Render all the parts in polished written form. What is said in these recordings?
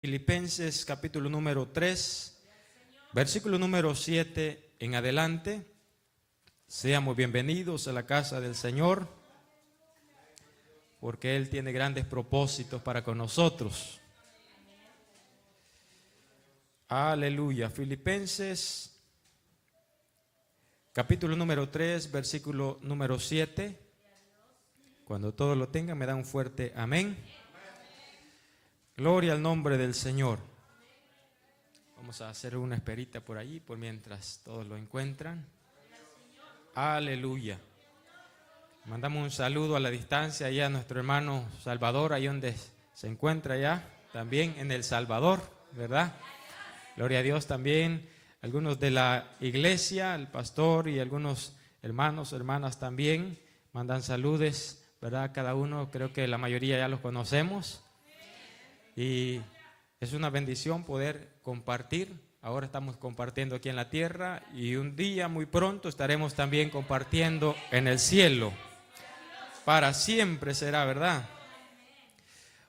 Filipenses capítulo número 3, versículo número 7 en adelante. Seamos bienvenidos a la casa del Señor, porque Él tiene grandes propósitos para con nosotros. Aleluya. Filipenses capítulo número 3, versículo número 7. Cuando todos lo tengan, me da un fuerte amén. Gloria al nombre del Señor. Vamos a hacer una esperita por allí, por mientras todos lo encuentran. Aleluya. Mandamos un saludo a la distancia allá a nuestro hermano Salvador, ahí donde se encuentra ya, también en El Salvador, ¿verdad? Gloria a Dios también. Algunos de la iglesia, el pastor y algunos hermanos, hermanas también mandan saludos, ¿verdad? Cada uno, creo que la mayoría ya los conocemos. Y es una bendición poder compartir. Ahora estamos compartiendo aquí en la tierra y un día muy pronto estaremos también compartiendo en el cielo. Para siempre será, ¿verdad?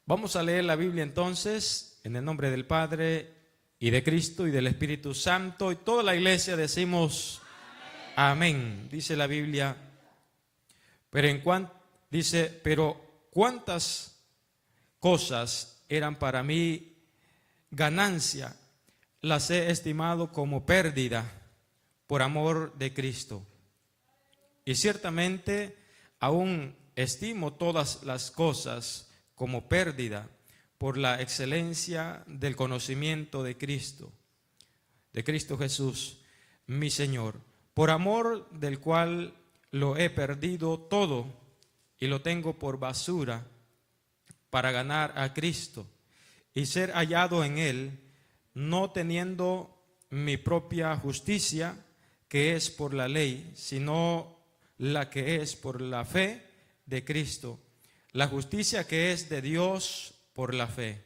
Vamos a leer la Biblia entonces en el nombre del Padre y de Cristo y del Espíritu Santo. Y toda la iglesia decimos amén. Dice la Biblia, pero cuántas cosas eran para mí ganancia, las he estimado como pérdida por amor de Cristo. Y ciertamente aún estimo todas las cosas como pérdida por la excelencia del conocimiento de Cristo Jesús, mi Señor, por amor del cual lo he perdido todo y lo tengo por basura para ganar a Cristo y ser hallado en Él, no teniendo mi propia justicia, que es por la ley, sino la que es por la fe de Cristo, la justicia que es de Dios por la fe,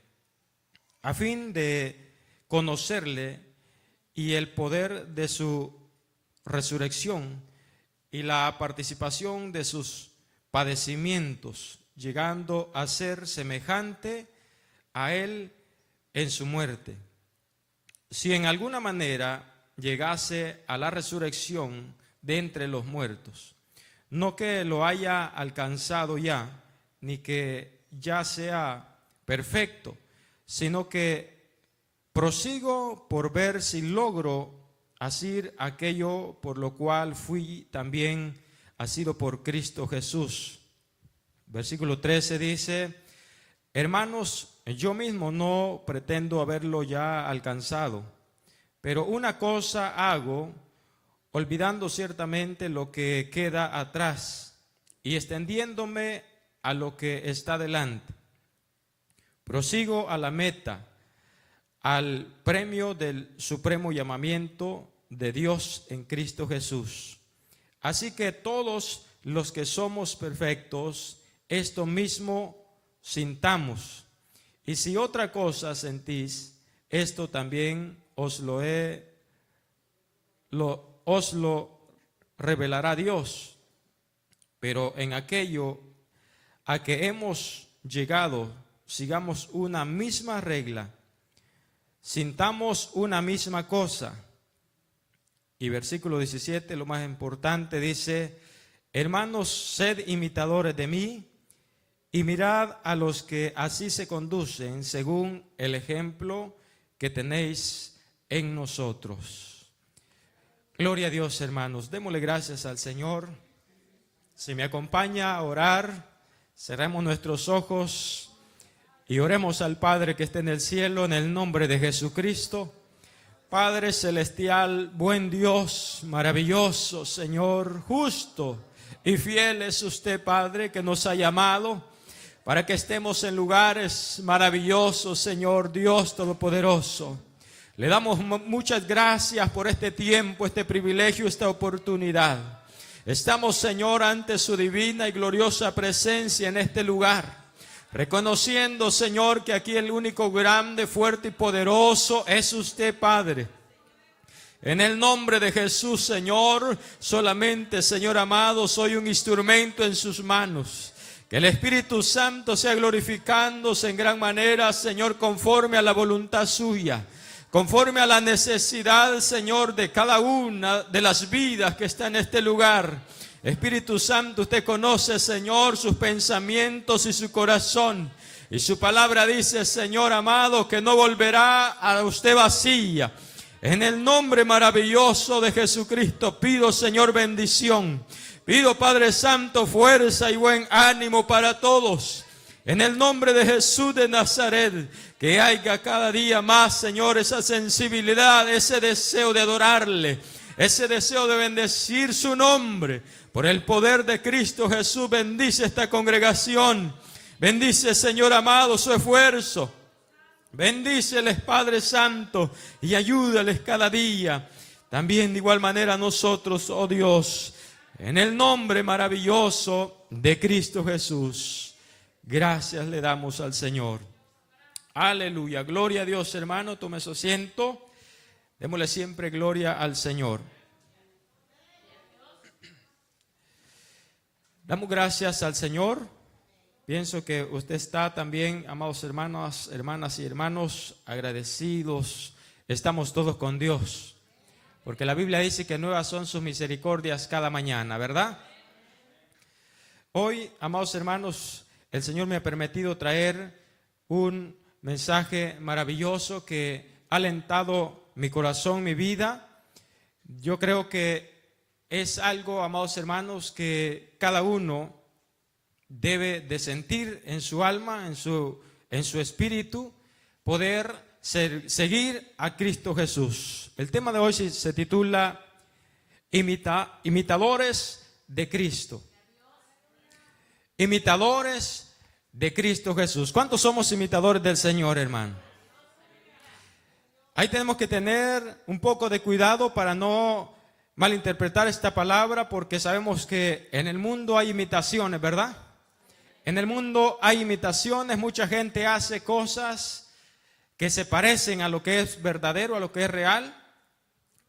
a fin de conocerle y el poder de su resurrección y la participación de sus padecimientos, llegando a ser semejante a Él en su muerte. Si en alguna manera llegase a la resurrección de entre los muertos, no que lo haya alcanzado ya, ni que ya sea perfecto, sino que prosigo por ver si logro hacer aquello por lo cual fui también asido por Cristo Jesús. Versículo 13 dice, hermanos, yo mismo no pretendo haberlo ya alcanzado, pero una cosa hago, olvidando ciertamente lo que queda atrás y extendiéndome a lo que está delante. Prosigo a la meta, al premio del supremo llamamiento de Dios en Cristo Jesús. Así que todos los que somos perfectos, esto mismo sintamos, y si otra cosa sentís, esto también os lo revelará Dios. Pero en aquello a que hemos llegado, sigamos una misma regla, sintamos una misma cosa. Y versículo 17, lo más importante, dice, hermanos, sed imitadores de mí, y mirad a los que así se conducen según el ejemplo que tenéis en nosotros. Gloria a Dios, hermanos. Démosle gracias al Señor. Si me acompaña a orar, cerremos nuestros ojos y oremos al Padre que está en el cielo en el nombre de Jesucristo. Padre celestial, buen Dios, maravilloso Señor, justo y fiel es usted, Padre, que nos ha llamado para que estemos en lugares maravillosos, Señor Dios Todopoderoso. Le damos muchas gracias por este tiempo, este privilegio, esta oportunidad. Estamos, Señor, ante su divina y gloriosa presencia en este lugar, reconociendo, Señor, que aquí el único grande, fuerte y poderoso es usted, Padre. En el nombre de Jesús, Señor, solamente, Señor amado, soy un instrumento en sus manos. Que el Espíritu Santo sea glorificándose en gran manera, Señor, conforme a la voluntad suya, conforme a la necesidad, Señor, de cada una de las vidas que está en este lugar. Espíritu Santo, usted conoce, Señor, sus pensamientos y su corazón. Y su palabra dice, Señor amado, que no volverá a usted vacía. En el nombre maravilloso de Jesucristo pido, Señor, bendición. Pido, Padre Santo, fuerza y buen ánimo para todos. En el nombre de Jesús de Nazaret, que haya cada día más, Señor, esa sensibilidad, ese deseo de adorarle, ese deseo de bendecir su nombre. Por el poder de Cristo Jesús, bendice esta congregación. Bendice, Señor amado, su esfuerzo. Bendíceles, Padre Santo, y ayúdales cada día. También de igual manera nosotros, oh Dios, en el nombre maravilloso de Cristo Jesús, gracias le damos al Señor. Aleluya, gloria a Dios, hermano, tome su asiento. Démosle siempre gloria al Señor. Damos gracias al Señor. Pienso que usted está también, amados hermanos, hermanas y hermanos, agradecidos. Estamos todos con Dios. Porque la Biblia dice que nuevas son sus misericordias cada mañana, ¿verdad? Hoy, amados hermanos, el Señor me ha permitido traer un mensaje maravilloso que ha alentado mi corazón, mi vida. Yo creo que es algo, amados hermanos, que cada uno debe de sentir en su alma, en su espíritu, poder seguir a Cristo Jesús. El tema de hoy se titula Imitadores de Cristo. Imitadores de Cristo Jesús. ¿Cuántos somos imitadores del Señor, hermano? Ahí tenemos que tener un poco de cuidado para no malinterpretar esta palabra, porque sabemos que en el mundo hay imitaciones, ¿verdad? En el mundo hay imitaciones, mucha gente hace cosas que se parecen a lo que es verdadero, a lo que es real,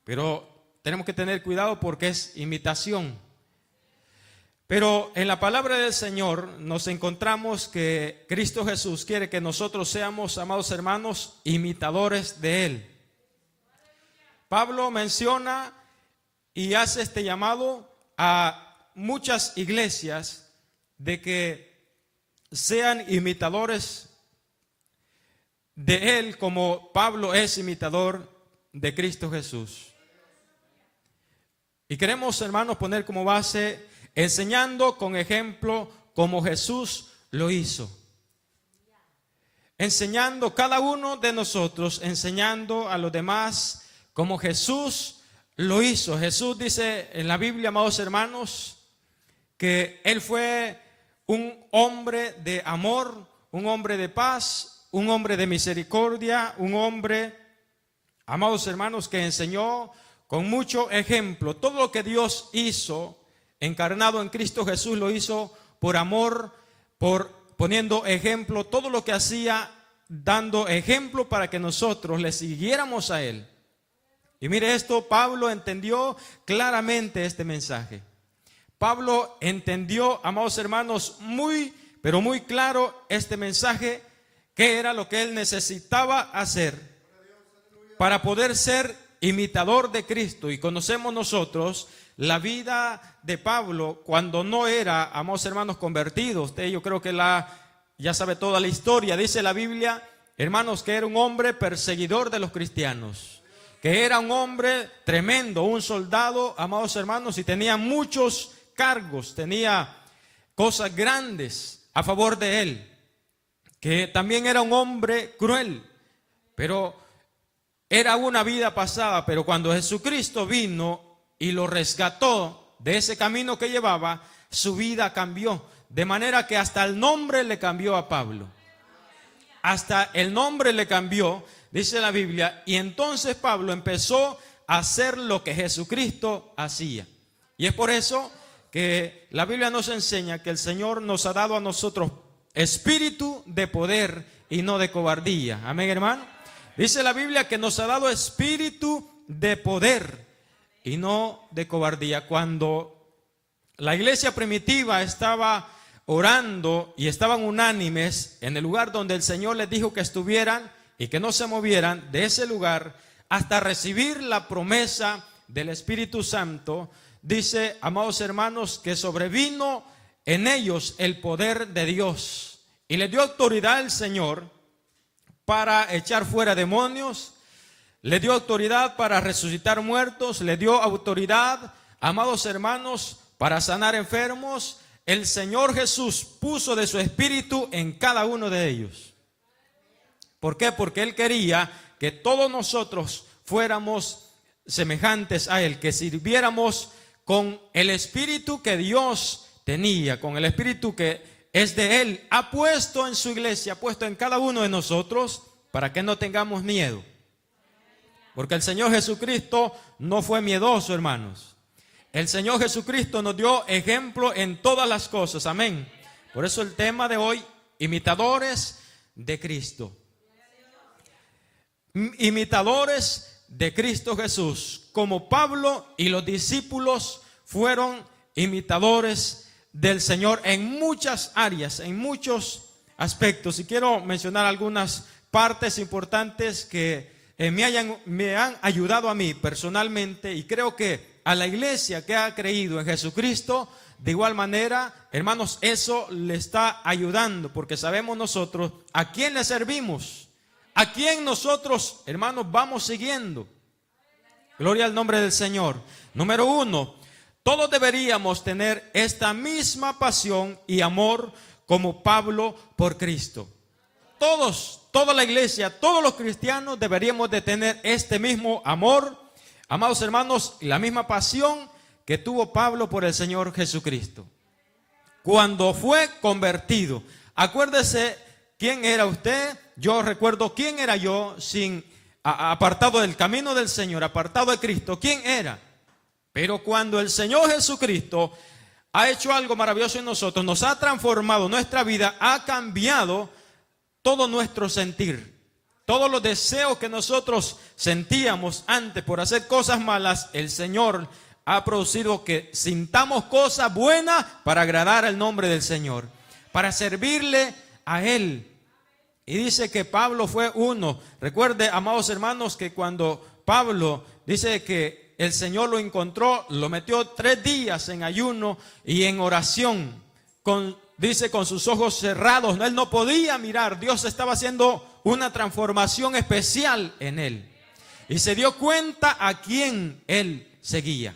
pero tenemos que tener cuidado porque es imitación. Pero en la palabra del Señor nos encontramos que Cristo Jesús quiere que nosotros seamos, amados hermanos, imitadores de Él. Pablo menciona y hace este llamado a muchas iglesias de que sean imitadores de Él, como Pablo es imitador de Cristo Jesús. Y queremos, hermanos, poner como base, enseñando con ejemplo como Jesús lo hizo. Enseñando cada uno de nosotros, enseñando a los demás como Jesús lo hizo. Jesús dice en la Biblia, amados hermanos, que Él fue un hombre de amor, un hombre de paz, un hombre de misericordia, un hombre, amados hermanos, que enseñó con mucho ejemplo. Todo lo que Dios hizo, encarnado en Cristo Jesús, lo hizo por amor, por poniendo ejemplo. Todo lo que hacía, dando ejemplo para que nosotros le siguiéramos a Él. Y mire esto, Pablo entendió claramente este mensaje. Pablo entendió, amados hermanos, pero muy claro este mensaje, que era lo que él necesitaba hacer para poder ser imitador de Cristo. Y conocemos nosotros la vida de Pablo cuando no era, amados hermanos, convertido. Usted, yo creo que ya sabe toda la historia. Dice la Biblia, hermanos, que era un hombre perseguidor de los cristianos, que era un hombre tremendo, un soldado, amados hermanos, y tenía muchos cargos, tenía cosas grandes a favor de él, que también era un hombre cruel, pero era una vida pasada. Pero cuando Jesucristo vino y lo rescató de ese camino que llevaba, su vida cambió, de manera que hasta el nombre le cambió a Pablo. Hasta el nombre le cambió, dice la Biblia, y entonces Pablo empezó a hacer lo que Jesucristo hacía. Y es por eso que la Biblia nos enseña que el Señor nos ha dado a nosotros espíritu de poder y no de cobardía. Amén, hermano. Dice la Biblia que nos ha dado espíritu de poder y no de cobardía. Cuando la iglesia primitiva estaba orando y estaban unánimes en el lugar donde el Señor les dijo que estuvieran y que no se movieran de ese lugar hasta recibir la promesa del Espíritu Santo, dice, amados hermanos, que sobrevino en ellos el poder de Dios y le dio autoridad al Señor para echar fuera demonios, le dio autoridad para resucitar muertos, le dio autoridad, amados hermanos, para sanar enfermos. El Señor Jesús puso de su espíritu en cada uno de ellos. ¿Por qué? Porque Él quería que todos nosotros fuéramos semejantes a Él, que sirviéramos con el espíritu que Dios tenía, con el espíritu que es de Él. Ha puesto en su iglesia, ha puesto en cada uno de nosotros para que no tengamos miedo. Porque el Señor Jesucristo no fue miedoso, hermanos. El Señor Jesucristo nos dio ejemplo en todas las cosas, amén. Por eso el tema de hoy, imitadores de Cristo. Imitadores de Cristo Jesús, como Pablo y los discípulos fueron imitadores del Señor en muchas áreas, en muchos aspectos. Y quiero mencionar algunas partes importantes que me han ayudado a mí personalmente, y creo que a la iglesia que ha creído en Jesucristo, de igual manera, hermanos, eso le está ayudando, porque sabemos nosotros a quién le servimos, a quién nosotros, hermanos, vamos siguiendo. Gloria al nombre del Señor. Número 1, todos deberíamos tener esta misma pasión y amor como Pablo por Cristo. Toda la iglesia, todos los cristianos deberíamos de tener este mismo amor, amados hermanos, y la misma pasión que tuvo Pablo por el Señor Jesucristo. Cuando fue convertido, acuérdese quién era usted. Yo recuerdo quién era yo, apartado del camino del Señor, apartado de Cristo. ¿Quién era? Pero cuando el Señor Jesucristo ha hecho algo maravilloso en nosotros, nos ha transformado nuestra vida, ha cambiado todo nuestro sentir. Todos los deseos que nosotros sentíamos antes por hacer cosas malas, el Señor ha producido que sintamos cosas buenas para agradar al nombre del Señor, para servirle a Él. Y dice que Pablo fue uno. Recuerde, amados hermanos, que cuando Pablo dice que el Señor lo encontró, lo metió 3 días en ayuno y en oración, dice con sus ojos cerrados, él no podía mirar. Dios estaba haciendo una transformación especial en él y se dio cuenta a quién él seguía.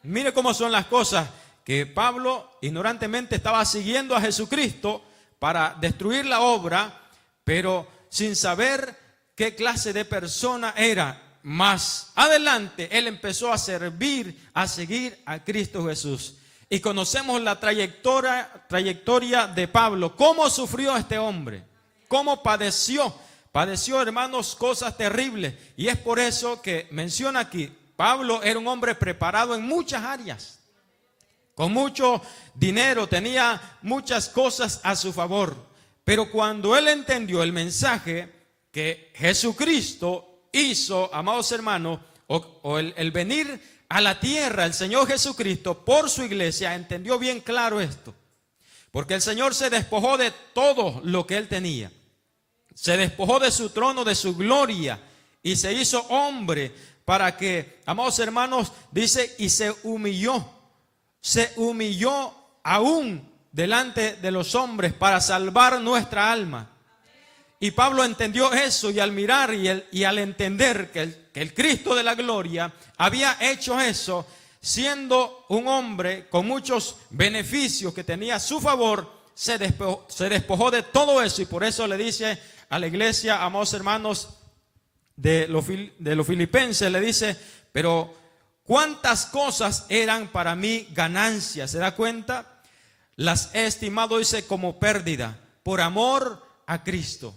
Mire cómo son las cosas, que Pablo ignorantemente estaba siguiendo a Jesucristo para destruir la obra, pero sin saber qué clase de persona era. Más adelante él empezó a servir, a seguir a Cristo Jesús. Y conocemos la trayectoria de Pablo. ¿Cómo sufrió este hombre? ¿Cómo padeció? Padeció, hermanos, cosas terribles. Y es por eso que menciona aquí, Pablo era un hombre preparado en muchas áreas. Con mucho dinero, tenía muchas cosas a su favor. Pero cuando él entendió el mensaje que Jesucristo hizo, amados hermanos, el venir a la tierra, el Señor Jesucristo, por su iglesia, entendió bien claro esto. Porque el Señor se despojó de todo lo que él tenía. Se despojó de su trono, de su gloria, y se hizo hombre para que, amados hermanos, dice, y se humilló aún delante de los hombres para salvar nuestra alma. Y Pablo entendió eso, y al mirar y al entender que el Cristo de la gloria había hecho eso, siendo un hombre con muchos beneficios que tenía a su favor, se despojó de todo eso. Y por eso le dice a la iglesia, amados hermanos, de los filipenses, le dice, pero cuántas cosas eran para mí ganancias, ¿se da cuenta? Las he estimado, dice, como pérdida, por amor a Cristo.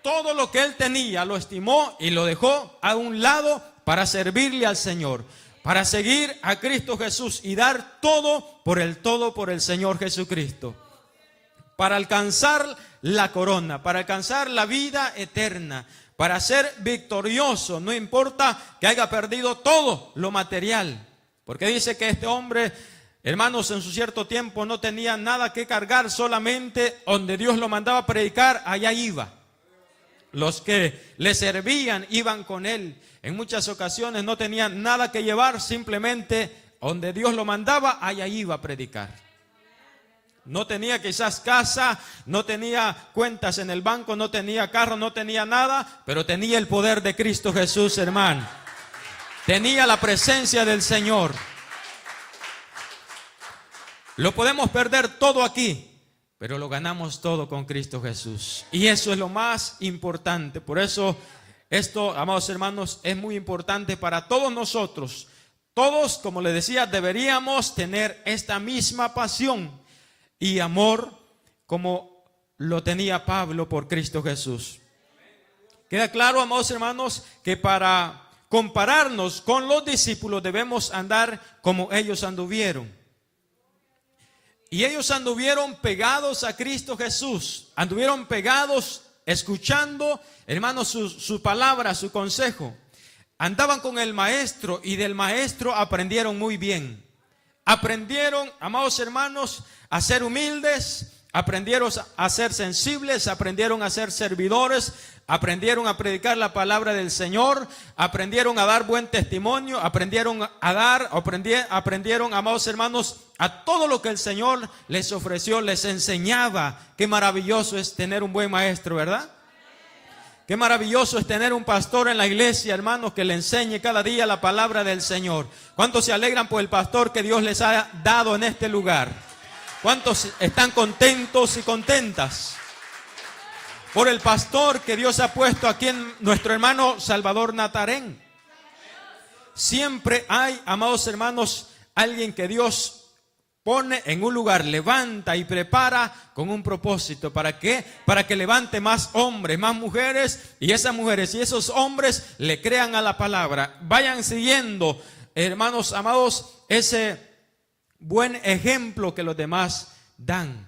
Todo lo que él tenía lo estimó y lo dejó a un lado para servirle al Señor, para seguir a Cristo Jesús y dar todo por el Señor Jesucristo, para alcanzar la corona, para alcanzar la vida eterna, para ser victorioso, no importa que haya perdido todo lo material, porque dice que este hombre hermanos, en su cierto tiempo no tenía nada que cargar, solamente donde Dios lo mandaba a predicar, allá iba. Los que le servían iban con él. En muchas ocasiones no tenían nada que llevar, simplemente donde Dios lo mandaba, allá iba a predicar. No tenía quizás casa, no tenía cuentas en el banco, no tenía carro, no tenía nada, pero tenía el poder de Cristo Jesús, hermano. Tenía la presencia del Señor. Lo podemos perder todo aquí, pero lo ganamos todo con Cristo Jesús. Y eso es lo más importante. Por eso esto, amados hermanos, es muy importante para todos nosotros. Todos, como les decía, deberíamos tener esta misma pasión y amor como lo tenía Pablo por Cristo Jesús. Queda claro, amados hermanos, que para compararnos con los discípulos debemos andar como ellos anduvieron. Y ellos anduvieron pegados a Cristo Jesús, anduvieron pegados escuchando, hermanos, su palabra, su consejo. Andaban con el maestro y del maestro aprendieron muy bien. Aprendieron, amados hermanos, a ser humildes, aprendieron a ser sensibles, aprendieron a ser servidores, aprendieron a predicar la palabra del Señor, aprendieron a dar buen testimonio, aprendieron, amados hermanos, a todo lo que el Señor les ofreció, les enseñaba. Qué maravilloso es tener un buen maestro, ¿verdad? Qué maravilloso es tener un pastor en la iglesia, hermanos, que le enseñe cada día la palabra del Señor. ¿Cuántos se alegran por el pastor que Dios les ha dado en este lugar? ¿Cuántos están contentos y contentas por el pastor que Dios ha puesto aquí en nuestro hermano Salvador Natarén? Siempre hay, amados hermanos, alguien que Dios pone en un lugar, levanta y prepara con un propósito. ¿Para qué? Para que levante más hombres, más mujeres, y esas mujeres y esos hombres le crean a la palabra. Vayan siguiendo, hermanos amados, ese buen ejemplo que los demás dan.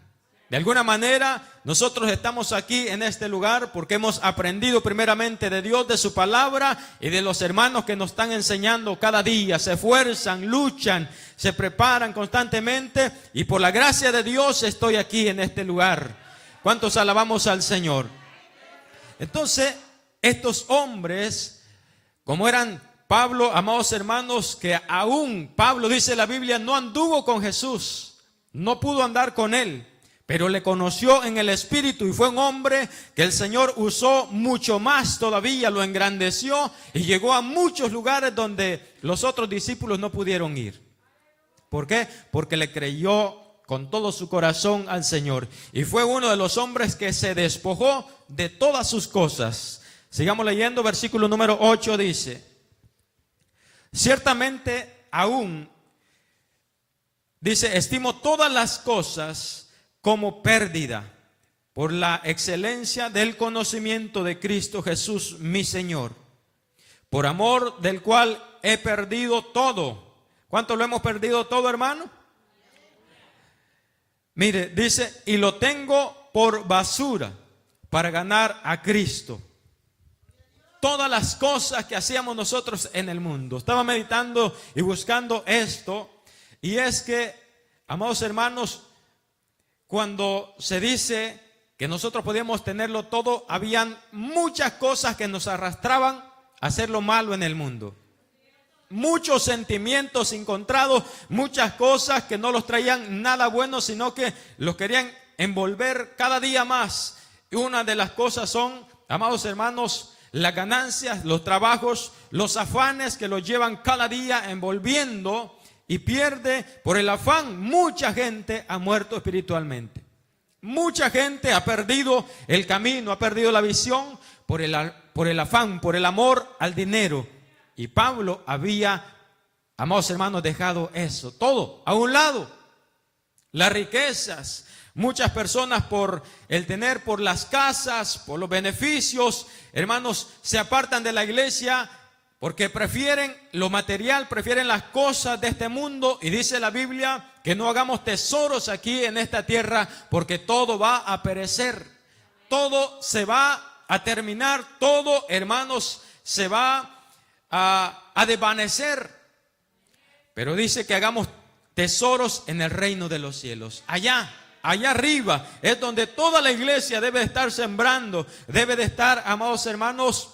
De alguna manera, nosotros estamos aquí en este lugar porque hemos aprendido primeramente de Dios, de su palabra y de los hermanos que nos están enseñando cada día. Se esfuerzan, luchan, se preparan constantemente y por la gracia de Dios estoy aquí en este lugar. ¿Cuántos alabamos al Señor? Entonces, estos hombres, como eran Pablo, amados hermanos, que aún Pablo, dice la Biblia, no anduvo con Jesús, no pudo andar con él, pero le conoció en el Espíritu y fue un hombre que el Señor usó mucho más todavía, lo engrandeció y llegó a muchos lugares donde los otros discípulos no pudieron ir. ¿Por qué? Porque le creyó con todo su corazón al Señor y fue uno de los hombres que se despojó de todas sus cosas. Sigamos leyendo, versículo número 8 dice: ciertamente aún, dice, estimo todas las cosas como pérdida por la excelencia del conocimiento de Cristo Jesús, mi Señor, por amor del cual he perdido todo. ¿Cuánto lo hemos perdido todo, hermano? Mire, dice, y lo tengo por basura para ganar a Cristo. Todas las cosas que hacíamos nosotros en el mundo. Estaba meditando y buscando esto, y es que, amados hermanos, cuando se dice que nosotros podíamos tenerlo todo, habían muchas cosas que nos arrastraban a hacer lo malo en el mundo. Muchos sentimientos encontrados, muchas cosas que no los traían nada bueno, sino que los querían envolver cada día más. Y una de las cosas son, amados hermanos, las ganancias, los trabajos, los afanes que los llevan cada día envolviendo. Y pierde por el afán. Mucha gente ha muerto espiritualmente. Mucha gente ha perdido el camino, ha perdido la visión por el afán, por el amor al dinero. Y Pablo había, amados hermanos, dejado eso, todo a un lado. Las riquezas, muchas personas por el tener, por las casas, por los beneficios, hermanos, se apartan de la iglesia porque prefieren lo material, prefieren las cosas de este mundo. Y dice la Biblia que no hagamos tesoros aquí en esta tierra, porque todo va a perecer. Todo se va a terminar, todo, hermanos, se va a desvanecer. Pero dice que hagamos tesoros en el reino de los cielos. Allá arriba es donde toda la iglesia debe de estar sembrando, debe de estar, amados hermanos,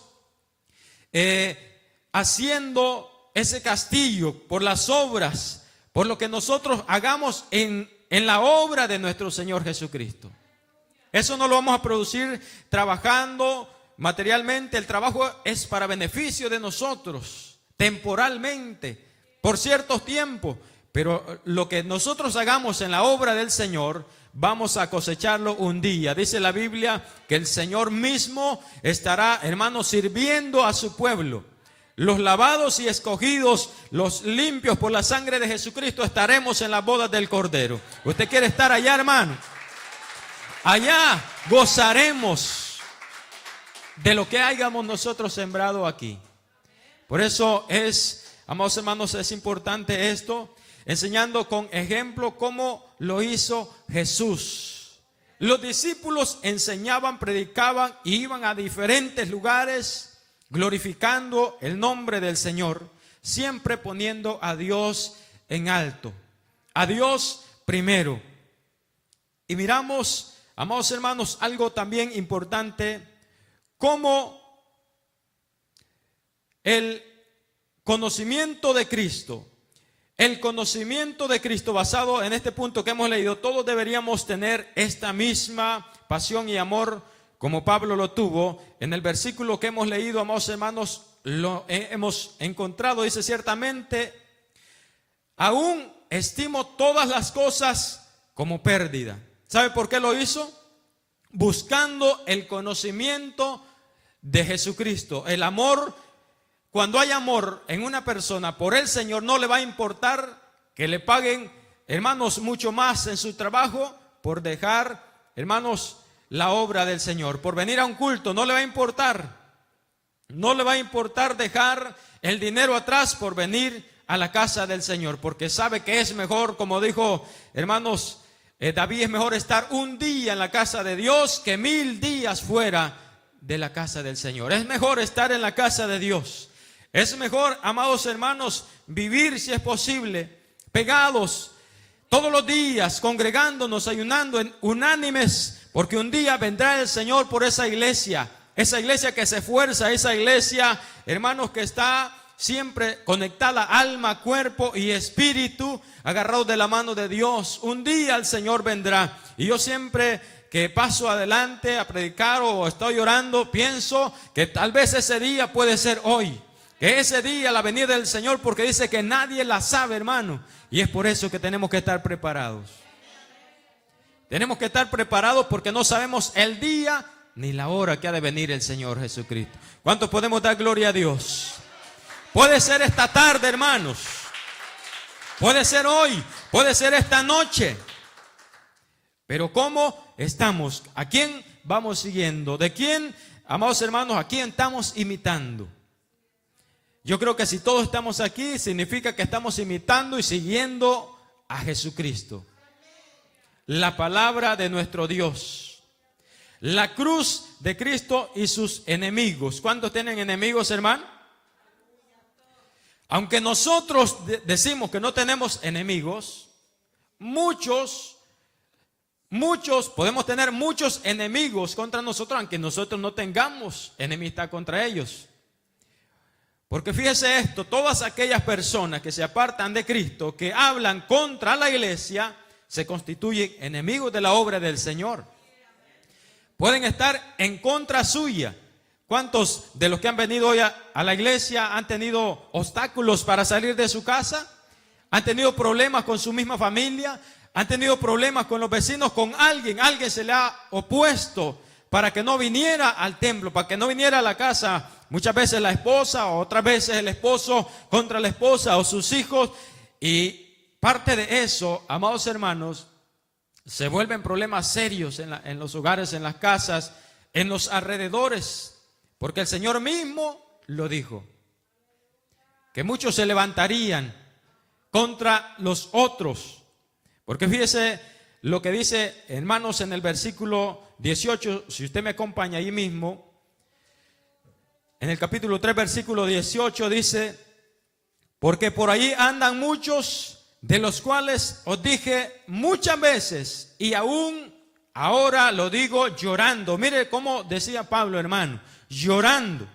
haciendo ese castillo por las obras, por lo que nosotros hagamos en la obra de nuestro Señor Jesucristo. Eso no lo vamos a producir trabajando materialmente. El trabajo es para beneficio de nosotros, temporalmente, por ciertos tiempos. Pero lo que nosotros hagamos en la obra del Señor, vamos a cosecharlo un día. Dice la Biblia que el Señor mismo estará, hermanos, sirviendo a su pueblo. Los lavados y escogidos, los limpios por la sangre de Jesucristo, estaremos en las bodas del Cordero. ¿Usted quiere estar allá, hermano? Allá gozaremos de lo que hayamos nosotros sembrado aquí. Por eso es, amados hermanos, es importante esto, enseñando con ejemplo cómo lo hizo Jesús. Los discípulos enseñaban, predicaban y iban a diferentes lugares glorificando el nombre del Señor, siempre poniendo a Dios en alto, a Dios primero. Y miramos, amados hermanos, algo también importante, como el conocimiento de Cristo. El conocimiento de Cristo, basado en este punto que hemos leído, todos deberíamos tener esta misma pasión y amor como Pablo lo tuvo. En el versículo que hemos leído, amados hermanos, lo hemos encontrado, dice: ciertamente, aún estimo todas las cosas como pérdida. ¿Sabe por qué lo hizo? Buscando el conocimiento de Jesucristo. El amor, cuando hay amor en una persona por el Señor, no le va a importar que le paguen, hermanos, mucho más en su trabajo por dejar, hermanos, la obra del Señor. Por venir a un culto no le va a importar. No le va a importar dejar el dinero atrás por venir a la casa del Señor, porque sabe que es mejor, como dijo, hermanos, David, es mejor estar un día en la casa de Dios que 1000 días fuera de la casa del Señor. Es mejor estar en la casa de Dios. Es mejor, amados hermanos, vivir, si es posible, pegados todos los días, congregándonos, ayunando, unánimes, porque un día vendrá el Señor por esa iglesia que se esfuerza, esa iglesia, hermanos, que está siempre conectada, alma, cuerpo y espíritu, agarrados de la mano de Dios. Un día el Señor vendrá. Y yo siempre que paso adelante a predicar o estoy orando, pienso que tal vez ese día puede ser hoy. Que ese día, la venida del Señor, porque dice que nadie la sabe, hermano. Y es por eso que tenemos que estar preparados. Tenemos que estar preparados porque no sabemos el día ni la hora que ha de venir el Señor Jesucristo. ¿Cuántos podemos dar gloria a Dios? Puede ser esta tarde, hermanos. Puede ser hoy. Puede ser esta noche. Pero ¿cómo estamos? ¿A quién vamos siguiendo? ¿De quién, amados hermanos, a quién estamos imitando? Yo creo que si todos estamos aquí, significa que estamos imitando y siguiendo a Jesucristo. La palabra de nuestro Dios. La cruz de Cristo y sus enemigos. ¿Cuántos tienen enemigos, hermano? Aunque nosotros decimos que no tenemos enemigos, muchos podemos tener muchos enemigos contra nosotros, aunque nosotros no tengamos enemistad contra ellos. Porque fíjese esto, todas aquellas personas que se apartan de Cristo, que hablan contra la iglesia, se constituyen enemigos de la obra del Señor. Pueden estar en contra suya. ¿Cuántos de los que han venido hoy a la iglesia han tenido obstáculos para salir de su casa? ¿Han tenido problemas con su misma familia? ¿Han tenido problemas con los vecinos? ¿Con alguien? Alguien se le ha opuesto para que no viniera al templo, para que no viniera a la casa. Muchas veces la esposa, o otras veces el esposo contra la esposa o sus hijos. Y parte de eso, amados hermanos, se vuelven problemas serios en los hogares, en las casas, en los alrededores. Porque el Señor mismo lo dijo, que muchos se levantarían contra los otros. Porque fíjese lo que dice, hermanos, en el versículo 18, si usted me acompaña ahí mismo, en el capítulo 3, versículo 18 dice: porque por ahí andan muchos de los cuales os dije muchas veces y aún ahora lo digo llorando. Mire cómo decía Pablo, hermano, llorando,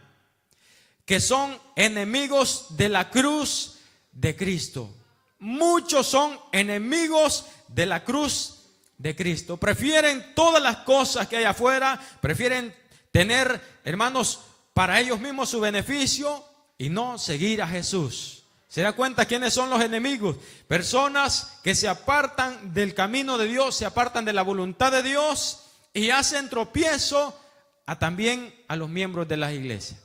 que son enemigos de la cruz de Cristo. Muchos son enemigos de la cruz de Cristo. Prefieren todas las cosas que hay afuera, prefieren tener, hermanos, para ellos mismos su beneficio y no seguir a Jesús. ¿Se da cuenta quiénes son los enemigos? Personas que se apartan del camino de Dios, se apartan de la voluntad de Dios y hacen tropiezo también a los miembros de las iglesias.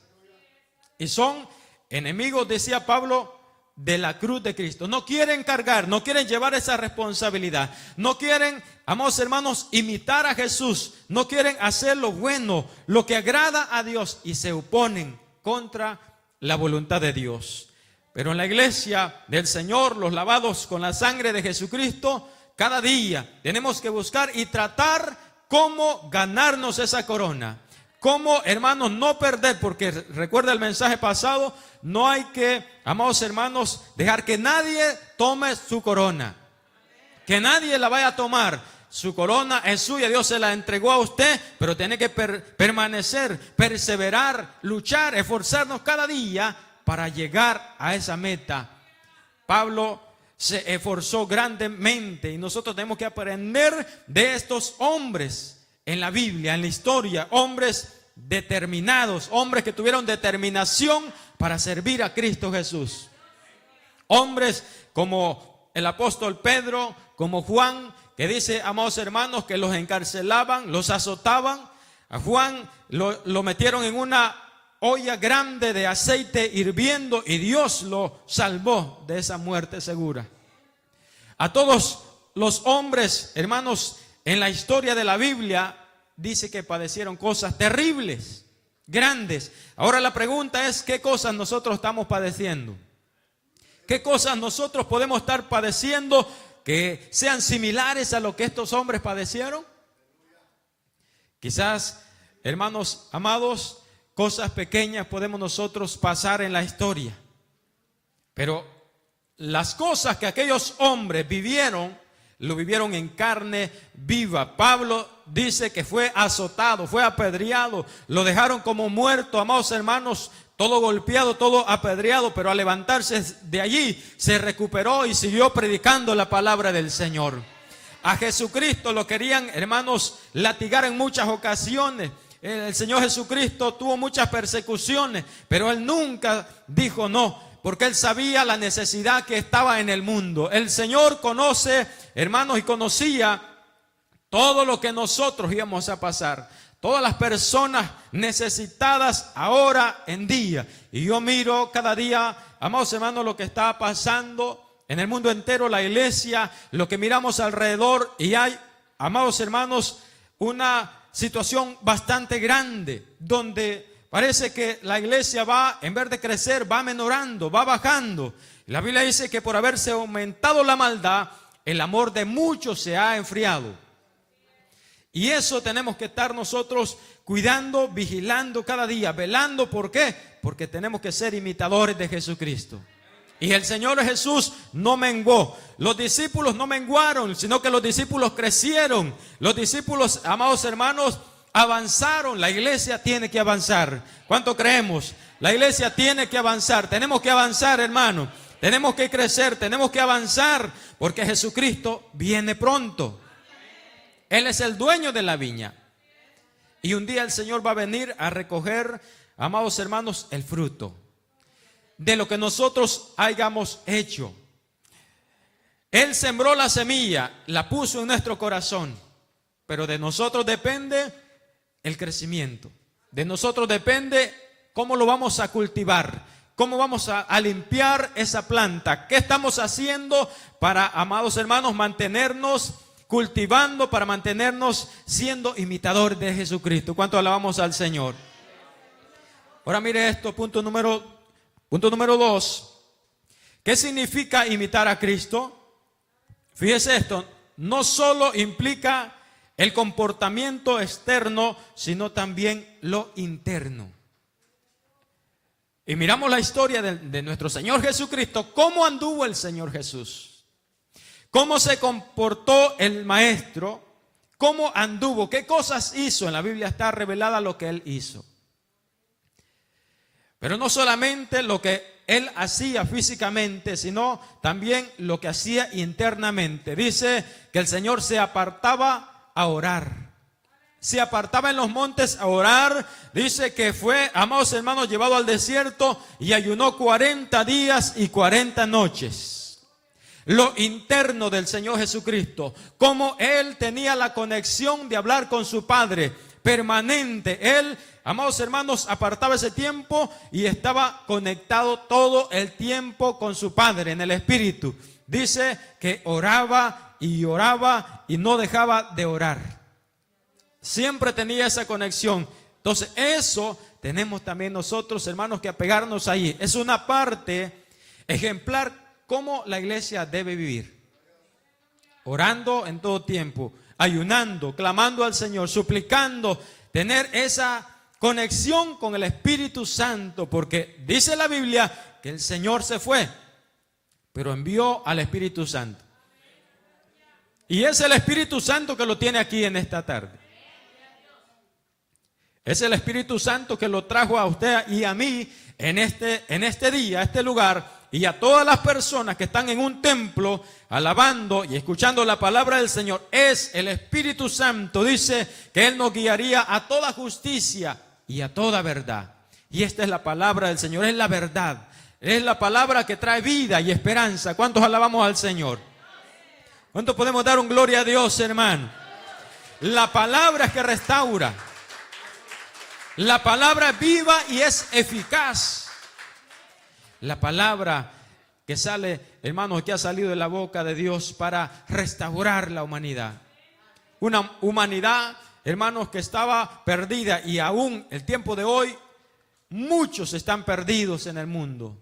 Y son enemigos, decía Pablo, de la cruz de Cristo. No quieren cargar, no quieren llevar esa responsabilidad. No quieren, amados hermanos, imitar a Jesús. No quieren hacer lo bueno, lo que agrada a Dios, y se oponen contra la voluntad de Dios. Pero en la iglesia del Señor, los lavados con la sangre de Jesucristo, cada día tenemos que buscar y tratar cómo ganarnos esa corona. Cómo, hermanos, no perder, porque recuerda el mensaje pasado, no hay que, amados hermanos, dejar que nadie tome su corona. Que nadie la vaya a tomar. Su corona es suya, Dios se la entregó a usted, pero tiene que permanecer, perseverar, luchar, esforzarnos cada día para llegar a esa meta. Pablo se esforzó grandemente y nosotros tenemos que aprender de estos hombres en la Biblia, en la historia, hombres determinados, hombres que tuvieron determinación para servir a Cristo Jesús. Hombres como el apóstol Pedro, como Juan, que dice, amados hermanos, que los encarcelaban, los azotaban. A Juan lo metieron en una olla grande de aceite hirviendo y Dios lo salvó de esa muerte segura. A todos los hombres, hermanos, en la historia de la Biblia, dice que padecieron cosas terribles, grandes. Ahora la pregunta es, ¿qué cosas nosotros estamos padeciendo? ¿Qué cosas nosotros podemos estar padeciendo que sean similares a lo que estos hombres padecieron? Quizás, hermanos amados, cosas pequeñas podemos nosotros pasar en la historia. Pero las cosas que aquellos hombres vivieron, lo vivieron en carne viva. Pablo dice que fue azotado, fue apedreado, lo dejaron como muerto, amados hermanos, todo golpeado, todo apedreado, pero al levantarse de allí se recuperó y siguió predicando la palabra del Señor. A Jesucristo lo querían, hermanos, latigar en muchas ocasiones. El Señor Jesucristo tuvo muchas persecuciones, pero Él nunca dijo no, porque Él sabía la necesidad que estaba en el mundo. El Señor conoce, hermanos, y conocía todo lo que nosotros íbamos a pasar. Todas las personas necesitadas ahora en día. Y yo miro cada día, amados hermanos, lo que está pasando en el mundo entero, la iglesia, lo que miramos alrededor. Y hay, amados hermanos, una situación bastante grande, donde parece que la iglesia va, en vez de crecer, va menorando, va bajando. La Biblia dice que por haberse aumentado la maldad, el amor de muchos se ha enfriado. Y eso tenemos que estar nosotros cuidando, vigilando cada día, velando. ¿Por qué? Porque tenemos que ser imitadores de Jesucristo. Y el Señor Jesús no menguó. Los discípulos no menguaron, sino que los discípulos crecieron. Los discípulos, amados hermanos, avanzaron. La iglesia tiene que avanzar. ¿Cuánto creemos? La iglesia tiene que avanzar. Tenemos que avanzar, hermano. Tenemos que crecer, tenemos que avanzar, porque Jesucristo viene pronto. Él es el dueño de la viña. Y un día el Señor va a venir a recoger, amados hermanos, el fruto de lo que nosotros hayamos hecho. Él sembró la semilla, la puso en nuestro corazón, pero de nosotros depende el crecimiento. De nosotros depende cómo lo vamos a cultivar, cómo vamos a limpiar esa planta. ¿Qué estamos haciendo para, amados hermanos, mantenernos cultivando, para mantenernos siendo imitadores de Jesucristo? ¿Cuánto alabamos al Señor? Ahora mire esto, punto número 2. ¿Qué significa imitar a Cristo? Fíjese esto, no solo implica el comportamiento externo, sino también lo interno. Y miramos la historia de nuestro Señor Jesucristo. ¿Cómo anduvo el Señor Jesús? cómo se comportó el maestro, cómo anduvo, qué cosas hizo. En la Biblia está revelada lo que él hizo. Pero no solamente lo que él hacía físicamente, sino también lo que hacía internamente. Dice que el Señor se apartaba a orar. Se apartaba en los montes a orar. Dice que fue, amados hermanos, llevado al desierto y ayunó 40 días y 40 noches. Lo interno del Señor Jesucristo, como Él tenía la conexión de hablar con su Padre permanente. Él, amados hermanos, apartaba ese tiempo y estaba conectado todo el tiempo con su Padre en el Espíritu. Dice que oraba y no dejaba de orar. Siempre tenía esa conexión. Entonces eso tenemos también nosotros, hermanos, que apegarnos ahí. Es una parte ejemplar cómo la iglesia debe vivir. Orando en todo tiempo, ayunando, clamando al Señor, suplicando, tener esa conexión con el Espíritu Santo. Porque dice la Biblia que el Señor se fue, pero envió al Espíritu Santo. Y es el Espíritu Santo que lo tiene aquí en esta tarde. Es el Espíritu Santo que lo trajo a usted y a mí en este día, a este lugar, y a todas las personas que están en un templo alabando y escuchando la palabra del Señor. Es el Espíritu Santo. Dice que Él nos guiaría a toda justicia y a toda verdad. Y esta es la palabra del Señor, es la verdad. Es la palabra que trae vida y esperanza. ¿Cuántos alabamos al Señor? ¿Cuántos podemos dar un gloria a Dios, hermano? La palabra que restaura. La palabra viva y es eficaz. La palabra que sale, hermanos, que ha salido de la boca de Dios para restaurar la humanidad. Una humanidad, hermanos, que estaba perdida, y aún el tiempo de hoy muchos están perdidos en el mundo.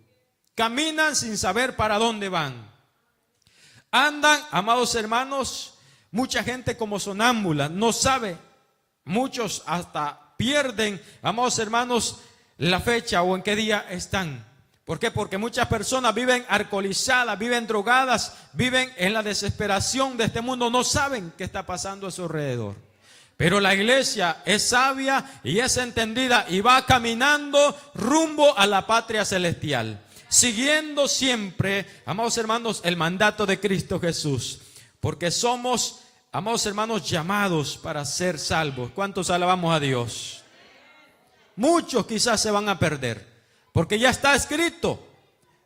Caminan sin saber para dónde van. Andan, amados hermanos, mucha gente como sonámbula, no sabe. Muchos hasta pierden, amados hermanos, la fecha o en qué día están. ¿Por qué? Porque muchas personas viven alcoholizadas, viven drogadas, viven en la desesperación de este mundo, no saben qué está pasando a su alrededor. Pero la iglesia es sabia y es entendida y va caminando rumbo a la patria celestial, siguiendo siempre, amados hermanos, el mandato de Cristo Jesús, porque somos, amados hermanos, llamados para ser salvos. ¿Cuántos alabamos a Dios? Muchos quizás se van a perder, porque ya está escrito.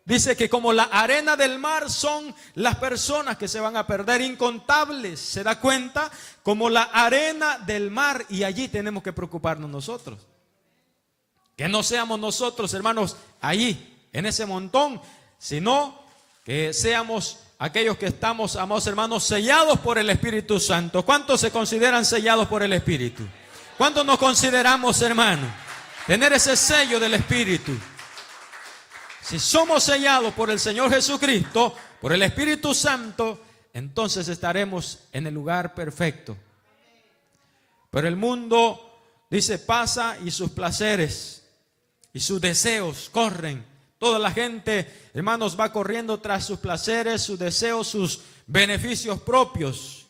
Dice que como la arena del mar son las personas que se van a perder, incontables. ¿Se da cuenta? Como la arena del mar, y allí tenemos que preocuparnos nosotros. Que no seamos nosotros, hermanos, allí, en ese montón, sino que seamos aquellos que estamos, amados hermanos, sellados por el Espíritu Santo. ¿Cuántos se consideran sellados por el Espíritu? ¿Cuántos nos consideramos, hermanos, tener ese sello del Espíritu? Si somos sellados por el Señor Jesucristo, por el Espíritu Santo, entonces estaremos en el lugar perfecto. Pero el mundo, dice, pasa y sus placeres y sus deseos corren. Toda la gente, hermanos, va corriendo tras sus placeres, sus deseos, sus beneficios propios.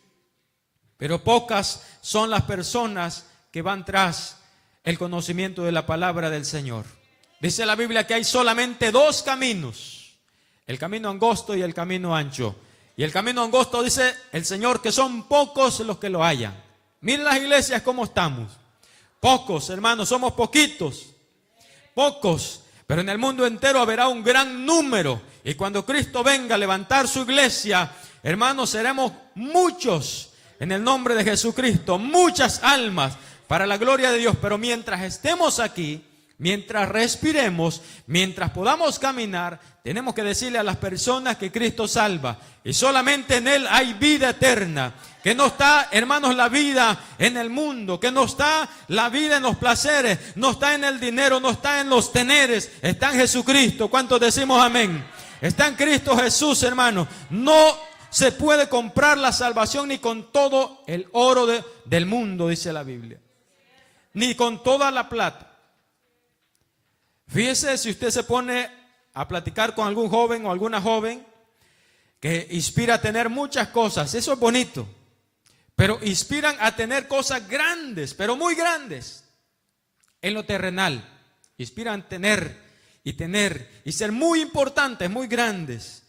Pero pocas son las personas que van tras el conocimiento de la palabra del Señor. Dice la Biblia que hay solamente dos caminos, el camino angosto y el camino ancho. Y el camino angosto, dice el Señor, que son pocos los que lo hallan. Miren las iglesias cómo estamos. Pocos, hermanos, somos poquitos. Pocos. Pero en el mundo entero habrá un gran número. Y cuando Cristo venga a levantar su iglesia, hermanos, seremos muchos en el nombre de Jesucristo. Muchas almas para la gloria de Dios. Pero mientras estemos aquí, mientras respiremos, mientras podamos caminar, tenemos que decirle a las personas que Cristo salva. Y solamente en Él hay vida eterna. Que no está, hermanos, la vida en el mundo. Que no está la vida en los placeres. No está en el dinero, no está en los teneres. Está en Jesucristo. ¿Cuántos decimos amén? Está en Cristo Jesús, hermano. No se puede comprar la salvación ni con todo el oro del mundo, dice la Biblia. Ni con toda la plata. Fíjese, si usted se pone a platicar con algún joven o alguna joven, que inspira a tener muchas cosas. Eso es bonito. Pero inspiran a tener cosas grandes, pero muy grandes. En lo terrenal. Inspiran a tener y ser muy importantes, muy grandes.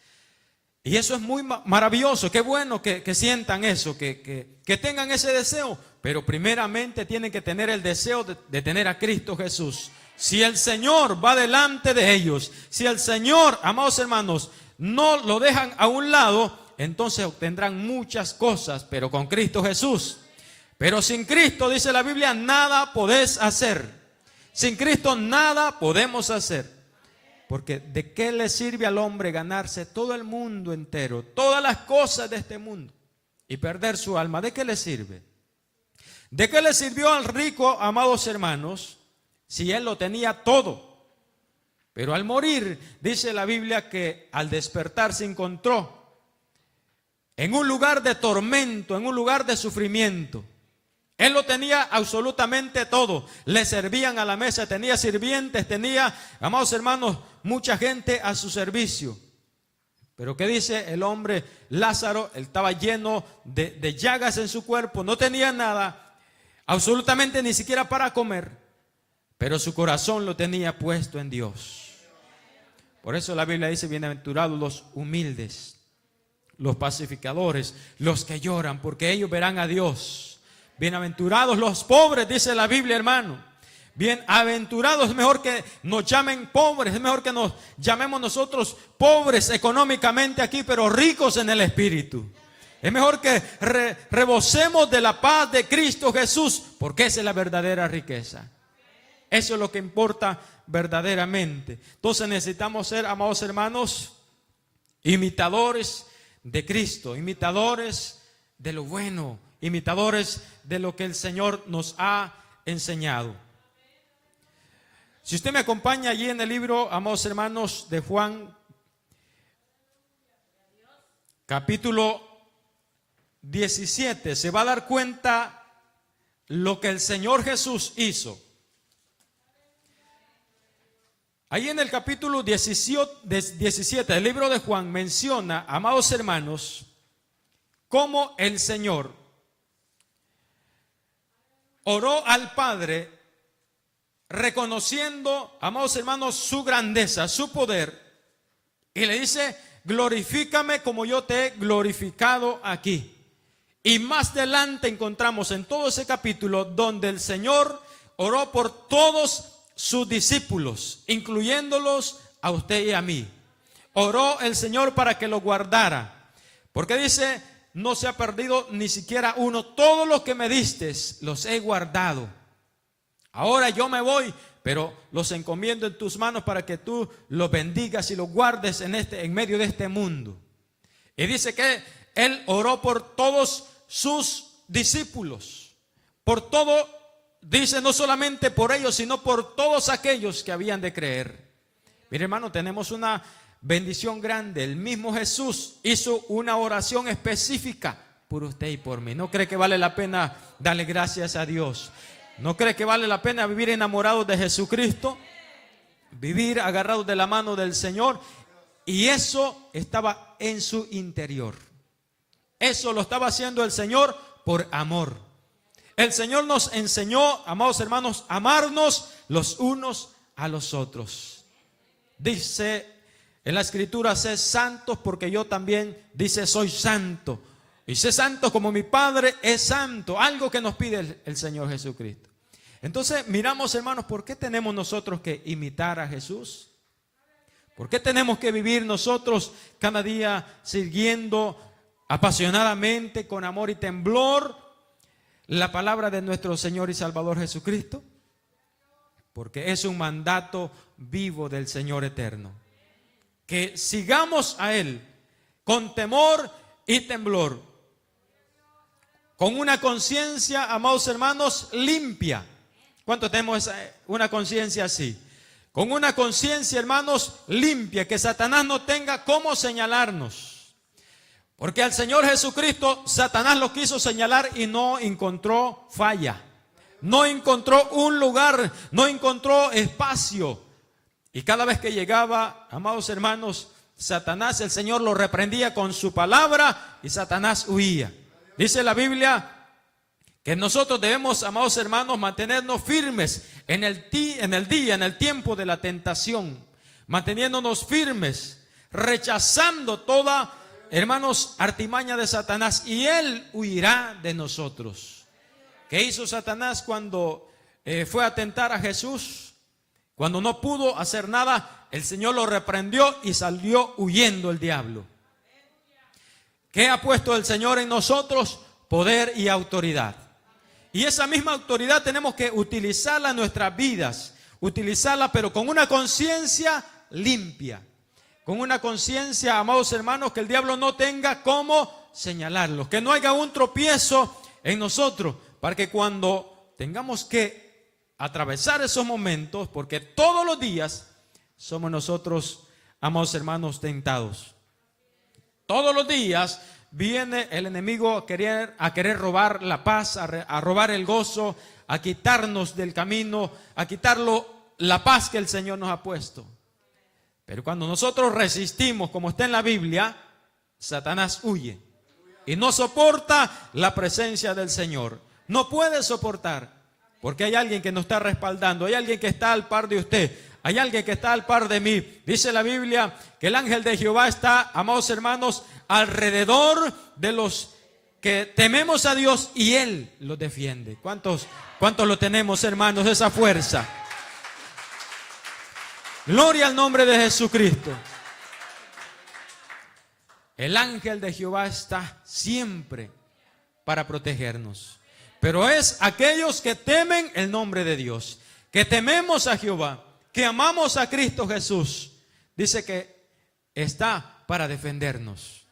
Y eso es muy maravilloso. Qué bueno que sientan eso, que tengan ese deseo. Pero primeramente tienen que tener el deseo de tener a Cristo Jesús. Si el Señor va delante de ellos, si el Señor, amados hermanos, no lo dejan a un lado, entonces obtendrán muchas cosas, pero con Cristo Jesús. Pero sin Cristo, dice la Biblia, nada podés hacer. Sin Cristo nada podemos hacer. Porque ¿de qué le sirve al hombre ganarse todo el mundo entero, todas las cosas de este mundo, y perder su alma? ¿De qué le sirve? ¿De qué le sirvió al rico, amados hermanos, si él lo tenía todo? Pero al morir, dice la Biblia que al despertar se encontró en un lugar de tormento, en un lugar de sufrimiento. Él lo tenía absolutamente todo. Le servían a la mesa, tenía sirvientes, tenía, amados hermanos, mucha gente a su servicio. Pero ¿qué dice el hombre Lázaro? Él estaba lleno de llagas en su cuerpo, no tenía nada, absolutamente ni siquiera para comer. Pero su corazón lo tenía puesto en Dios. Por eso la Biblia dice, bienaventurados los humildes, los pacificadores, los que lloran, porque ellos verán a Dios. Bienaventurados los pobres, dice la Biblia, hermano. Bienaventurados, es mejor que nos llamen pobres, es mejor que nos llamemos nosotros pobres económicamente aquí, pero ricos en el espíritu. Es mejor que rebosemos de la paz de Cristo Jesús, porque esa es la verdadera riqueza. Eso es lo que importa verdaderamente. Entonces necesitamos ser, amados hermanos, imitadores de Cristo, imitadores de lo bueno, imitadores de lo que el Señor nos ha enseñado. Si usted me acompaña allí en el libro, amados hermanos, de Juan, capítulo 17, se va a dar cuenta lo que el Señor Jesús hizo. Ahí en el capítulo 17 del libro de Juan menciona, amados hermanos, cómo el Señor oró al Padre reconociendo, amados hermanos, su grandeza, su poder, y le dice, glorifícame como yo te he glorificado aquí. Y más adelante encontramos en todo ese capítulo donde el Señor oró por todos sus discípulos, incluyéndolos a usted y a mí. Oró el Señor para que lo guardara, porque dice, no se ha perdido ni siquiera uno, todos los que me diste los he guardado. Ahora yo me voy, pero los encomiendo en tus manos para que tú los bendigas y los guardes en medio de este mundo. Y dice que él oró por todos sus discípulos, por todo, dice, no solamente por ellos, sino por todos aquellos que habían de creer. Mire, hermano, tenemos una bendición grande. El mismo Jesús hizo una oración específica por usted y por mí. ¿No cree que vale la pena darle gracias a Dios? ¿No cree que vale la pena vivir enamorados de Jesucristo? Vivir agarrados de la mano del Señor. Y eso estaba en su interior. Eso lo estaba haciendo el Señor por amor. El Señor nos enseñó, amados hermanos, a amarnos los unos a los otros. Dice en la Escritura, sé santos porque yo también, dice, soy santo. Y sé santo como mi Padre es santo. Algo que nos pide el Señor Jesucristo. Entonces miramos, hermanos, ¿por qué tenemos nosotros que imitar a Jesús? ¿Por qué tenemos que vivir nosotros cada día siguiendo apasionadamente, con amor y temblor, la palabra de nuestro Señor y Salvador Jesucristo? Porque es un mandato vivo del Señor eterno. Que sigamos a Él con temor y temblor, con una conciencia, amados hermanos, limpia. ¿Cuánto tenemos una conciencia así? Con una conciencia, hermanos, limpia, que Satanás no tenga cómo señalarnos. Porque al Señor Jesucristo Satanás lo quiso señalar y no encontró falla. No encontró un lugar, no encontró espacio. Y cada vez que llegaba, amados hermanos, Satanás, el Señor lo reprendía con su palabra y Satanás huía. Dice la Biblia que nosotros debemos, amados hermanos, mantenernos firmes en el tiempo de la tentación, manteniéndonos firmes, rechazando toda, hermanos, artimaña de Satanás, y él huirá de nosotros. ¿Qué hizo Satanás cuando fue a tentar a Jesús? Cuando no pudo hacer nada, el Señor lo reprendió y salió huyendo el diablo. ¿Qué ha puesto el Señor en nosotros? Poder y autoridad. Y esa misma autoridad tenemos que utilizarla en nuestras vidas, utilizarla pero con una conciencia limpia, con una conciencia, amados hermanos, que el diablo no tenga cómo señalarlos, que no haya un tropiezo en nosotros, para que cuando tengamos que atravesar esos momentos, porque todos los días somos nosotros, amados hermanos, tentados. Todos los días viene el enemigo a querer robar la paz, a robar el gozo, a quitarnos del camino, a quitarlo la paz que el Señor nos ha puesto. Pero cuando nosotros resistimos, como está en la Biblia, Satanás huye y no soporta la presencia del Señor. No puede soportar, porque hay alguien que nos está respaldando, hay alguien que está al par de usted, hay alguien que está al par de mí. Dice la Biblia que el ángel de Jehová está, amados hermanos, alrededor de los que tememos a Dios y Él los defiende. ¿Cuántos lo tenemos, hermanos, esa fuerza? Gloria al nombre de Jesucristo. El ángel de Jehová está siempre para protegernos. Pero es aquellos que temen el nombre de Dios, que tememos a Jehová, que amamos a Cristo Jesús. Dice que está para defendernos.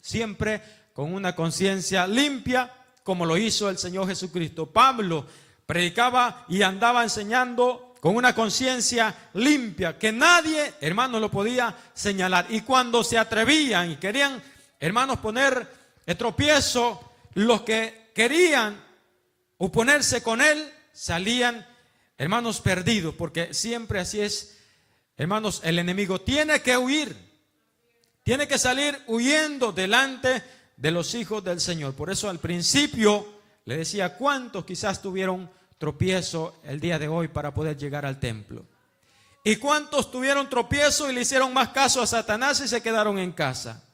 Siempre con una conciencia limpia, como lo hizo el Señor Jesucristo. Pablo predicaba y andaba enseñando con una conciencia limpia, que nadie, hermanos, lo podía señalar. Y cuando se atrevían y querían, hermanos, poner tropiezo, los que querían oponerse con él, salían, hermanos, perdidos, porque siempre así es, hermanos, el enemigo tiene que huir, tiene que salir huyendo delante de los hijos del Señor. Por eso al principio le decía, ¿cuántos quizás tuvieron tropiezo el día de hoy para poder llegar al templo? ¿Y cuántos tuvieron tropiezo y le hicieron más caso a Satanás y se quedaron en casa?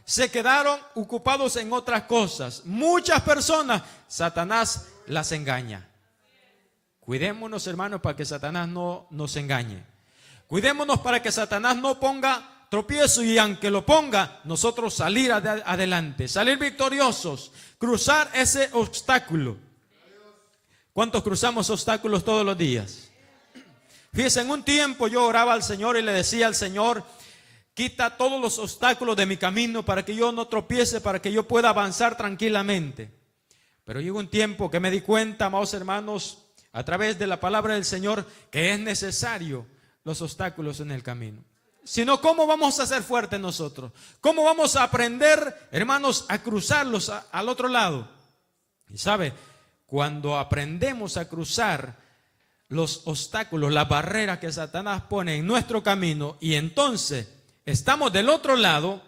Se quedaron ocupados en otras cosas. Muchas personas, Satanás las engaña. Cuidémonos, hermanos, para que Satanás no nos engañe. Cuidémonos para que Satanás no ponga tropiezo, y aunque lo ponga, nosotros salir adelante, salir victoriosos, cruzar ese obstáculo. ¿Cuántos cruzamos obstáculos todos los días? Fíjense, en un tiempo yo oraba al Señor y le decía al Señor, quita todos los obstáculos de mi camino para que yo no tropiece, para que yo pueda avanzar tranquilamente. Pero llegó un tiempo que me di cuenta, amados hermanos, a través de la palabra del Señor, que es necesario los obstáculos en el camino. Si no, ¿cómo vamos a ser fuertes nosotros? ¿Cómo vamos a aprender, hermanos, a cruzarlos al otro lado? Y sabe, cuando aprendemos a cruzar los obstáculos, las barreras que Satanás pone en nuestro camino, y entonces estamos del otro lado,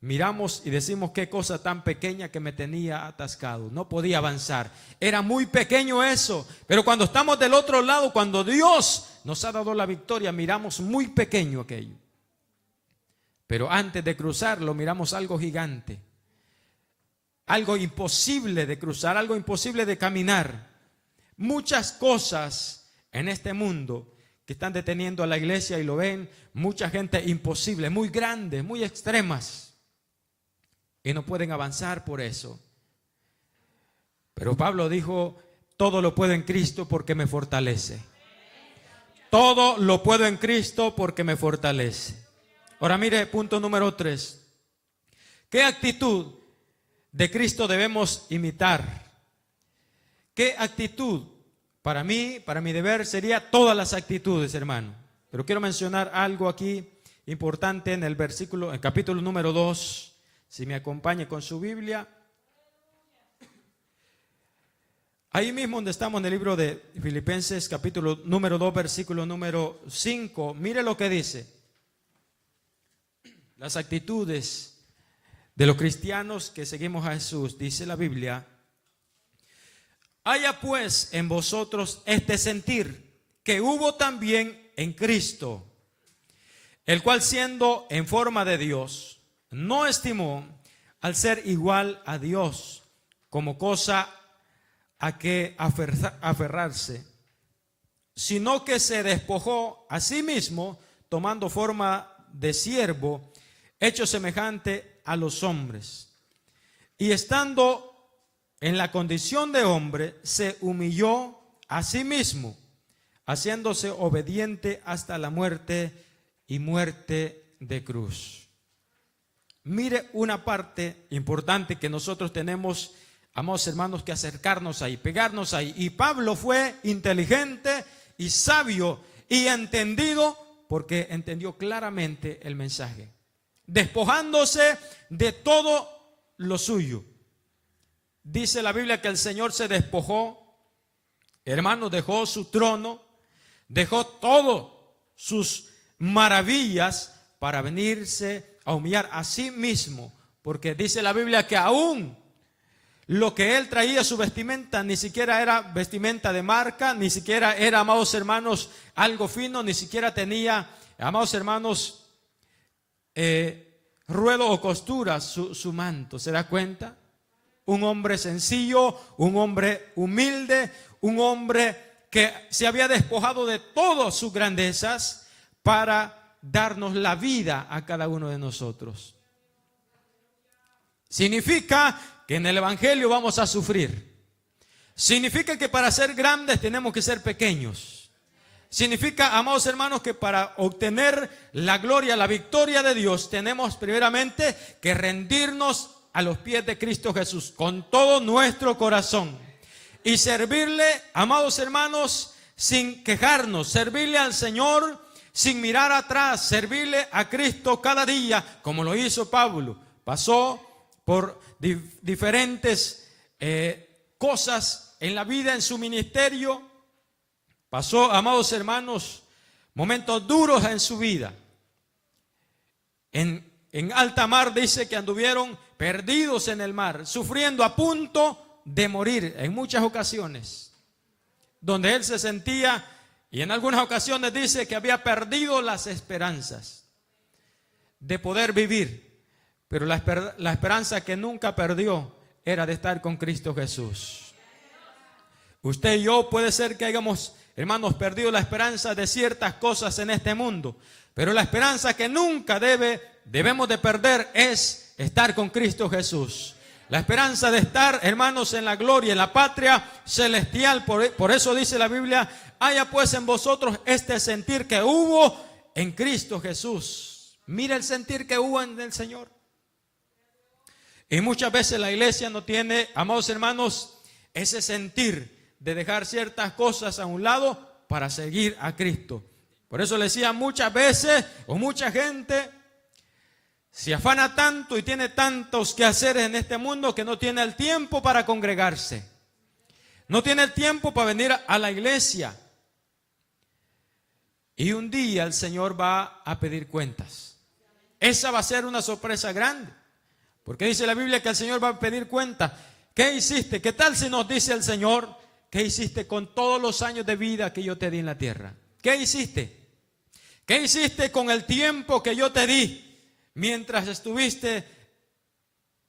miramos y decimos, qué cosa tan pequeña que me tenía atascado, no podía avanzar, era muy pequeño eso. Pero cuando estamos del otro lado, cuando Dios nos ha dado la victoria, miramos muy pequeño aquello. Pero antes de cruzarlo, miramos algo gigante, algo imposible de cruzar, algo imposible de caminar. Muchas cosas en este mundo que están deteniendo a la iglesia, y lo ven mucha gente, imposible, muy grandes, muy extremas, y no pueden avanzar por eso. Pero Pablo dijo, todo lo puedo en Cristo porque me fortalece. Todo lo puedo en Cristo porque me fortalece. Ahora mire, punto número 3. ¿Qué actitud de Cristo debemos imitar? ¿Qué actitud? Para mí, para mi deber, sería todas las actitudes, hermano. Pero quiero mencionar algo aquí importante en el versículo, en capítulo número 2. Si me acompaña con su Biblia. Ahí mismo donde estamos en el libro de Filipenses, capítulo número 2, versículo número 5. Mire lo que dice. las actitudes de los cristianos que seguimos a Jesús. Dice la Biblia: haya pues en vosotros este sentir que hubo también en Cristo, el cual siendo en forma de Dios, no estimó al ser igual a Dios como cosa a que aferrarse, sino que se despojó a sí mismo, tomando forma de siervo, hecho semejante a los hombres. Y estando en la condición de hombre, se humilló a sí mismo, haciéndose obediente hasta la muerte y muerte de cruz. Mire una parte importante que nosotros tenemos, amados hermanos, que acercarnos ahí, pegarnos ahí. Y Pablo fue inteligente y sabio y entendido, porque entendió claramente el mensaje, despojándose de todo lo suyo. Dice la Biblia que el Señor se despojó, hermanos, dejó su trono, dejó todas sus maravillas para venirse a humillar a sí mismo, porque dice la Biblia que aún lo que él traía, su vestimenta, ni siquiera era vestimenta de marca, ni siquiera era, amados hermanos, algo fino, ni siquiera tenía, amados hermanos, ruedo o costura su manto. ¿Se da cuenta? Un hombre sencillo, un hombre humilde, un hombre que se había despojado de todas sus grandezas para darnos la vida a cada uno de nosotros. Significa que en el Evangelio vamos a sufrir. Significa que para ser grandes tenemos que ser pequeños. Significa, amados hermanos, que para obtener la gloria, la victoria de Dios, tenemos primeramente que rendirnos a los pies de Cristo Jesús con todo nuestro corazón y servirle, amados hermanos, sin quejarnos, servirle al Señor sin mirar atrás, servirle a Cristo cada día, como lo hizo Pablo. Pasó por diferentes cosas en la vida, en su ministerio. Pasó, amados hermanos, momentos duros en su vida. En alta mar dice que anduvieron perdidos en el mar, sufriendo, a punto de morir en muchas ocasiones, donde él se sentía, y en algunas ocasiones dice que había perdido las esperanzas de poder vivir. Pero la esperanza que nunca perdió era de estar con Cristo Jesús. Usted y yo puede ser que hayamos, hermanos, perdido la esperanza de ciertas cosas en este mundo, pero la esperanza que nunca debemos de perder es estar con Cristo Jesús. La esperanza de estar, hermanos, en la gloria, en la patria celestial. Por eso dice la Biblia: haya pues en vosotros este sentir que hubo en Cristo Jesús. Mira el sentir que hubo en el Señor. Y muchas veces la iglesia no tiene, amados hermanos, ese sentir de dejar ciertas cosas a un lado para seguir a Cristo. Por eso le decía, muchas veces o mucha gente se afana tanto y tiene tantos quehaceres en este mundo que no tiene el tiempo para congregarse. No tiene el tiempo para venir a la iglesia. Y un día el Señor va a pedir cuentas. Esa va a ser una sorpresa grande. Porque dice la Biblia que el Señor va a pedir cuenta. ¿Qué hiciste? ¿Qué tal si nos dice el Señor: qué hiciste con todos los años de vida que yo te di en la tierra? ¿Qué hiciste? ¿Qué hiciste con el tiempo que yo te di mientras estuviste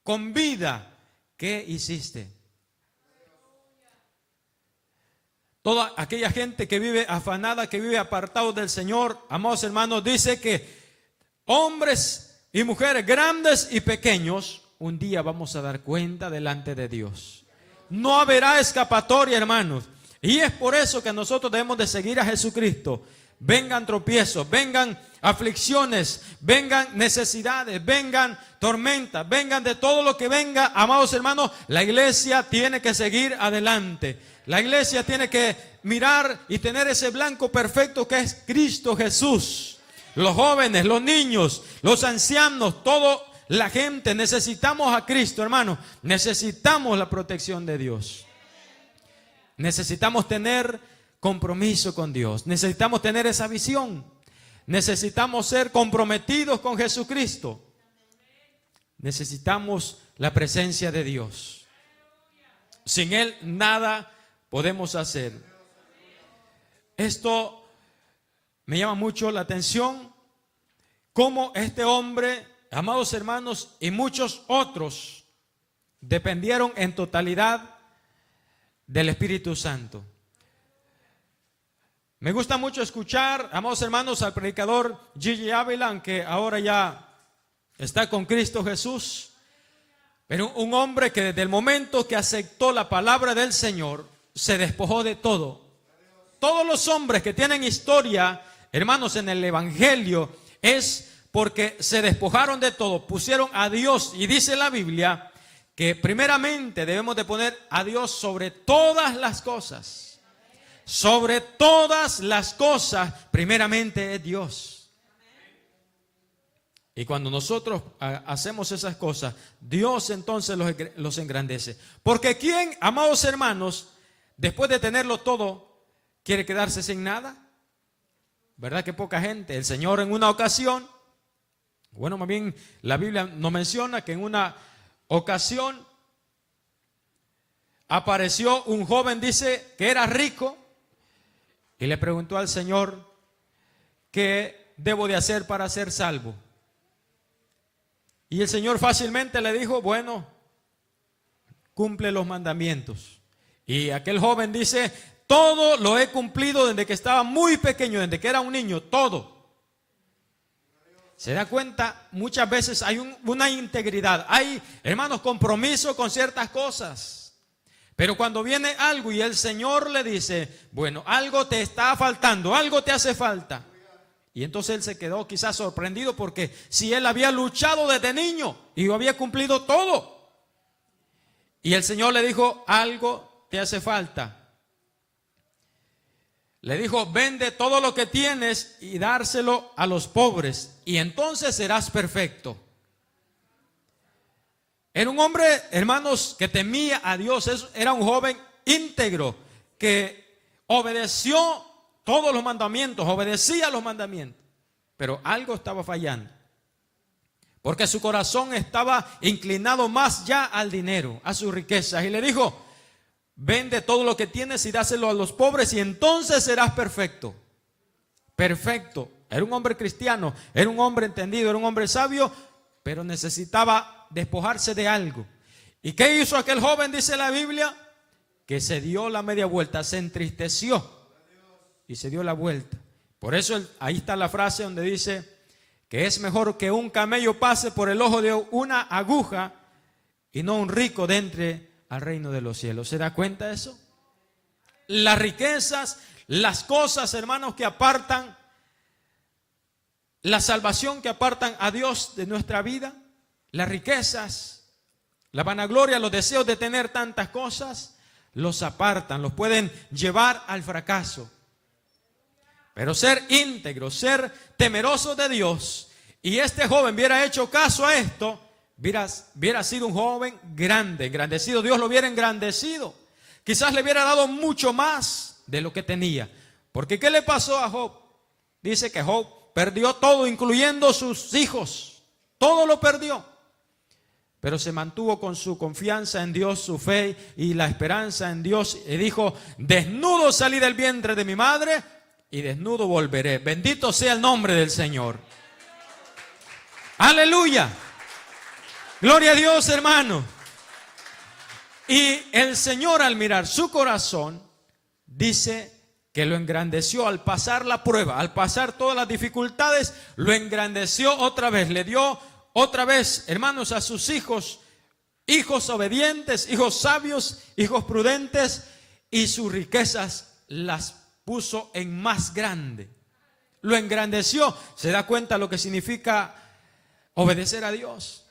con vida? ¿Qué hiciste? Toda aquella gente que vive afanada, que vive apartado del Señor, amados hermanos, dice que hombres y mujeres grandes y pequeños, un día vamos a dar cuenta delante de Dios. No habrá escapatoria, hermanos. Y es por eso que nosotros debemos de seguir a Jesucristo. Vengan tropiezos, vengan aflicciones, vengan necesidades, vengan tormentas, vengan de todo lo que venga, amados hermanos, la iglesia tiene que seguir adelante. La iglesia tiene que mirar y tener ese blanco perfecto que es Cristo Jesús. Los jóvenes, los niños, los ancianos, toda la gente necesitamos a Cristo, hermano. Necesitamos la protección de Dios. Necesitamos tener compromiso con Dios. Necesitamos tener esa visión necesitamos ser comprometidos con Jesucristo. Necesitamos la presencia de Dios. Sin Él nada podemos hacer. Esto me llama mucho la atención, cómo este hombre, amados hermanos, y muchos otros dependieron en totalidad del Espíritu Santo. Me gusta mucho escuchar, amados hermanos, al predicador Gigi Ávila, aunque ahora ya está con Cristo Jesús, pero un hombre que desde el momento que aceptó la palabra del Señor, se despojó de todo. Todos los hombres que tienen historia, hermanos, en el Evangelio, es porque se despojaron de todo, pusieron a Dios, y dice la Biblia que primeramente debemos de poner a Dios sobre todas las cosas. Sobre todas las cosas, primeramente es Dios. Y cuando nosotros hacemos esas cosas, Dios entonces los engrandece. Porque ¿quién, amados hermanos, después de tenerlo todo, quiere quedarse sin nada? ¿Verdad que poca gente? El Señor en una ocasión, bueno, más bien la Biblia nos menciona que en una ocasión apareció un joven, dice, que era rico, y le preguntó al Señor, ¿qué debo de hacer para ser salvo? Y el Señor fácilmente le dijo, bueno, cumple los mandamientos. Y aquel joven dice, todo lo he cumplido desde que estaba muy pequeño, desde que era un niño, todo. Se da cuenta, muchas veces hay una integridad, hay, hermanos, compromiso con ciertas cosas. Pero cuando viene algo y el Señor le dice, bueno, algo te está faltando, algo te hace falta. Y entonces él se quedó quizás sorprendido, porque si él había luchado desde niño y había cumplido todo. Y el Señor le dijo, algo te hace falta. Le dijo, vende todo lo que tienes y dárselo a los pobres, y entonces serás perfecto. Era un hombre, hermanos, que temía a Dios. Era un joven íntegro que obedeció todos los mandamientos, obedecía los mandamientos. Pero algo estaba fallando, porque su corazón estaba inclinado más ya al dinero, a sus riquezas. Y le dijo, vende todo lo que tienes y dáselo a los pobres, y entonces serás perfecto. Perfecto. Era un hombre cristiano, era un hombre entendido, era un hombre sabio, pero necesitaba despojarse de algo. ¿Y qué hizo aquel joven? Dice la Biblia que se dio la media vuelta, se entristeció y se dio la vuelta. Por eso ahí está la frase donde dice que es mejor que un camello pase por el ojo de una aguja y no un rico de entre al reino de los cielos. ¿Se da cuenta de eso? Las riquezas, las cosas, hermanos, que apartan la salvación, que apartan a Dios de nuestra vida, las riquezas, la vanagloria, los deseos de tener tantas cosas, los apartan, los pueden llevar al fracaso. Pero ser íntegro, ser temeroso de Dios, y este joven hubiera hecho caso a esto, hubiera sido un joven grande, engrandecido. Dios lo hubiera engrandecido. Quizás le hubiera dado mucho más de lo que tenía. Porque ¿qué le pasó a Job? Dice que Job perdió todo, incluyendo sus hijos. Todo lo perdió. Pero se mantuvo con su confianza en Dios, su fe y la esperanza en Dios. Y dijo, desnudo salí del vientre de mi madre y desnudo volveré. Bendito sea el nombre del Señor. Aleluya. Gloria a Dios, hermano. Y el Señor, al mirar su corazón, dice que lo engrandeció al pasar la prueba, al pasar todas las dificultades, lo engrandeció otra vez, le dio otra vez, hermanos, a sus hijos, hijos obedientes, hijos sabios, hijos prudentes, y sus riquezas las puso en más grande. Lo engrandeció. ¿Se da cuenta lo que significa obedecer a Dios?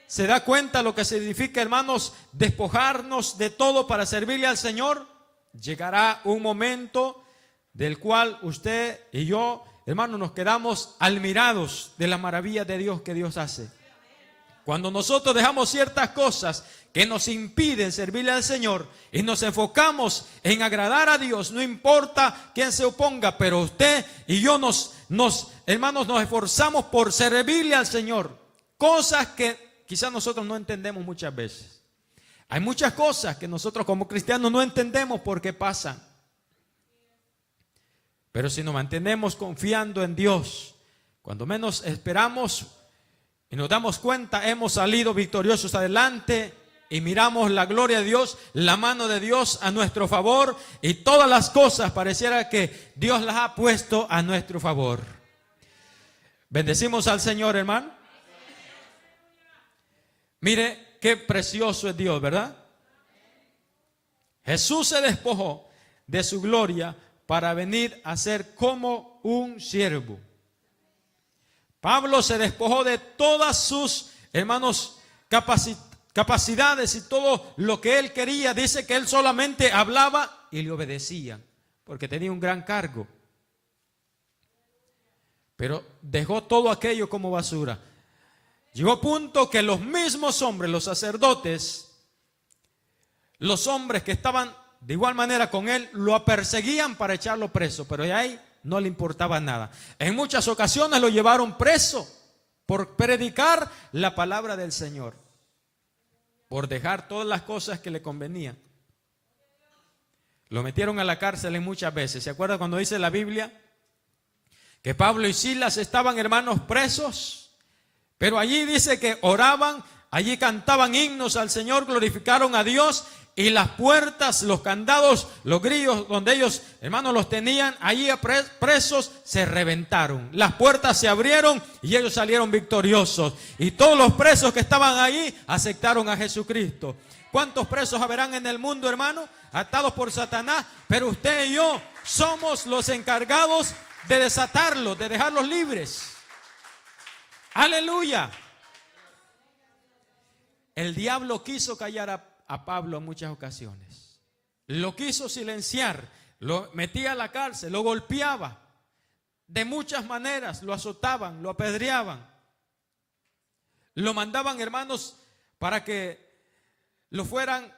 ¿Se da cuenta lo que significa, hermanos, despojarnos de todo para servirle al Señor? Llegará un momento del cual usted y yo, hermanos, nos quedamos admirados de la maravilla de Dios que Dios hace. Cuando nosotros dejamos ciertas cosas que nos impiden servirle al Señor y nos enfocamos en agradar a Dios, no importa quién se oponga, pero usted y yo nos hermanos, nos esforzamos por servirle al Señor. Cosas que quizás nosotros no entendemos muchas veces. Hay muchas cosas que nosotros como cristianos no entendemos por qué pasan. Pero si nos mantenemos confiando en Dios, cuando menos esperamos y nos damos cuenta, hemos salido victoriosos adelante y miramos la gloria de Dios, la mano de Dios a nuestro favor, y todas las cosas pareciera que Dios las ha puesto a nuestro favor. Bendecimos al Señor, hermano. Mire qué precioso es Dios, ¿verdad? Jesús se despojó de su gloria para venir a ser como un siervo. Pablo se despojó de todas sus, hermanos, capacidades y todo lo que él quería. Dice que él solamente hablaba y le obedecían, porque tenía un gran cargo. Pero dejó todo aquello como basura. Llegó a punto que los mismos hombres, los sacerdotes, los hombres que estaban de igual manera con él, lo perseguían para echarlo preso, pero de ahí no le importaba nada. En muchas ocasiones lo llevaron preso por predicar la palabra del Señor, por dejar todas las cosas que le convenían. Lo metieron a la cárcel en muchas veces. ¿Se acuerda cuando dice la Biblia que Pablo y Silas estaban, hermanos, presos? Pero allí dice que oraban, allí cantaban himnos al Señor, glorificaron a Dios, y las puertas, los candados, los grillos donde ellos, hermanos, los tenían allí presos, se reventaron. Las puertas se abrieron y ellos salieron victoriosos. Y todos los presos que estaban allí aceptaron a Jesucristo. ¿Cuántos presos habrán en el mundo, hermano? Atados por Satanás. Pero usted y yo somos los encargados de desatarlos, de dejarlos libres. Aleluya. El diablo quiso callar a Pablo en muchas ocasiones. Lo quiso silenciar, lo metía a la cárcel, lo golpeaba de muchas maneras, lo azotaban, lo apedreaban, lo mandaban, hermanos, para que lo fueran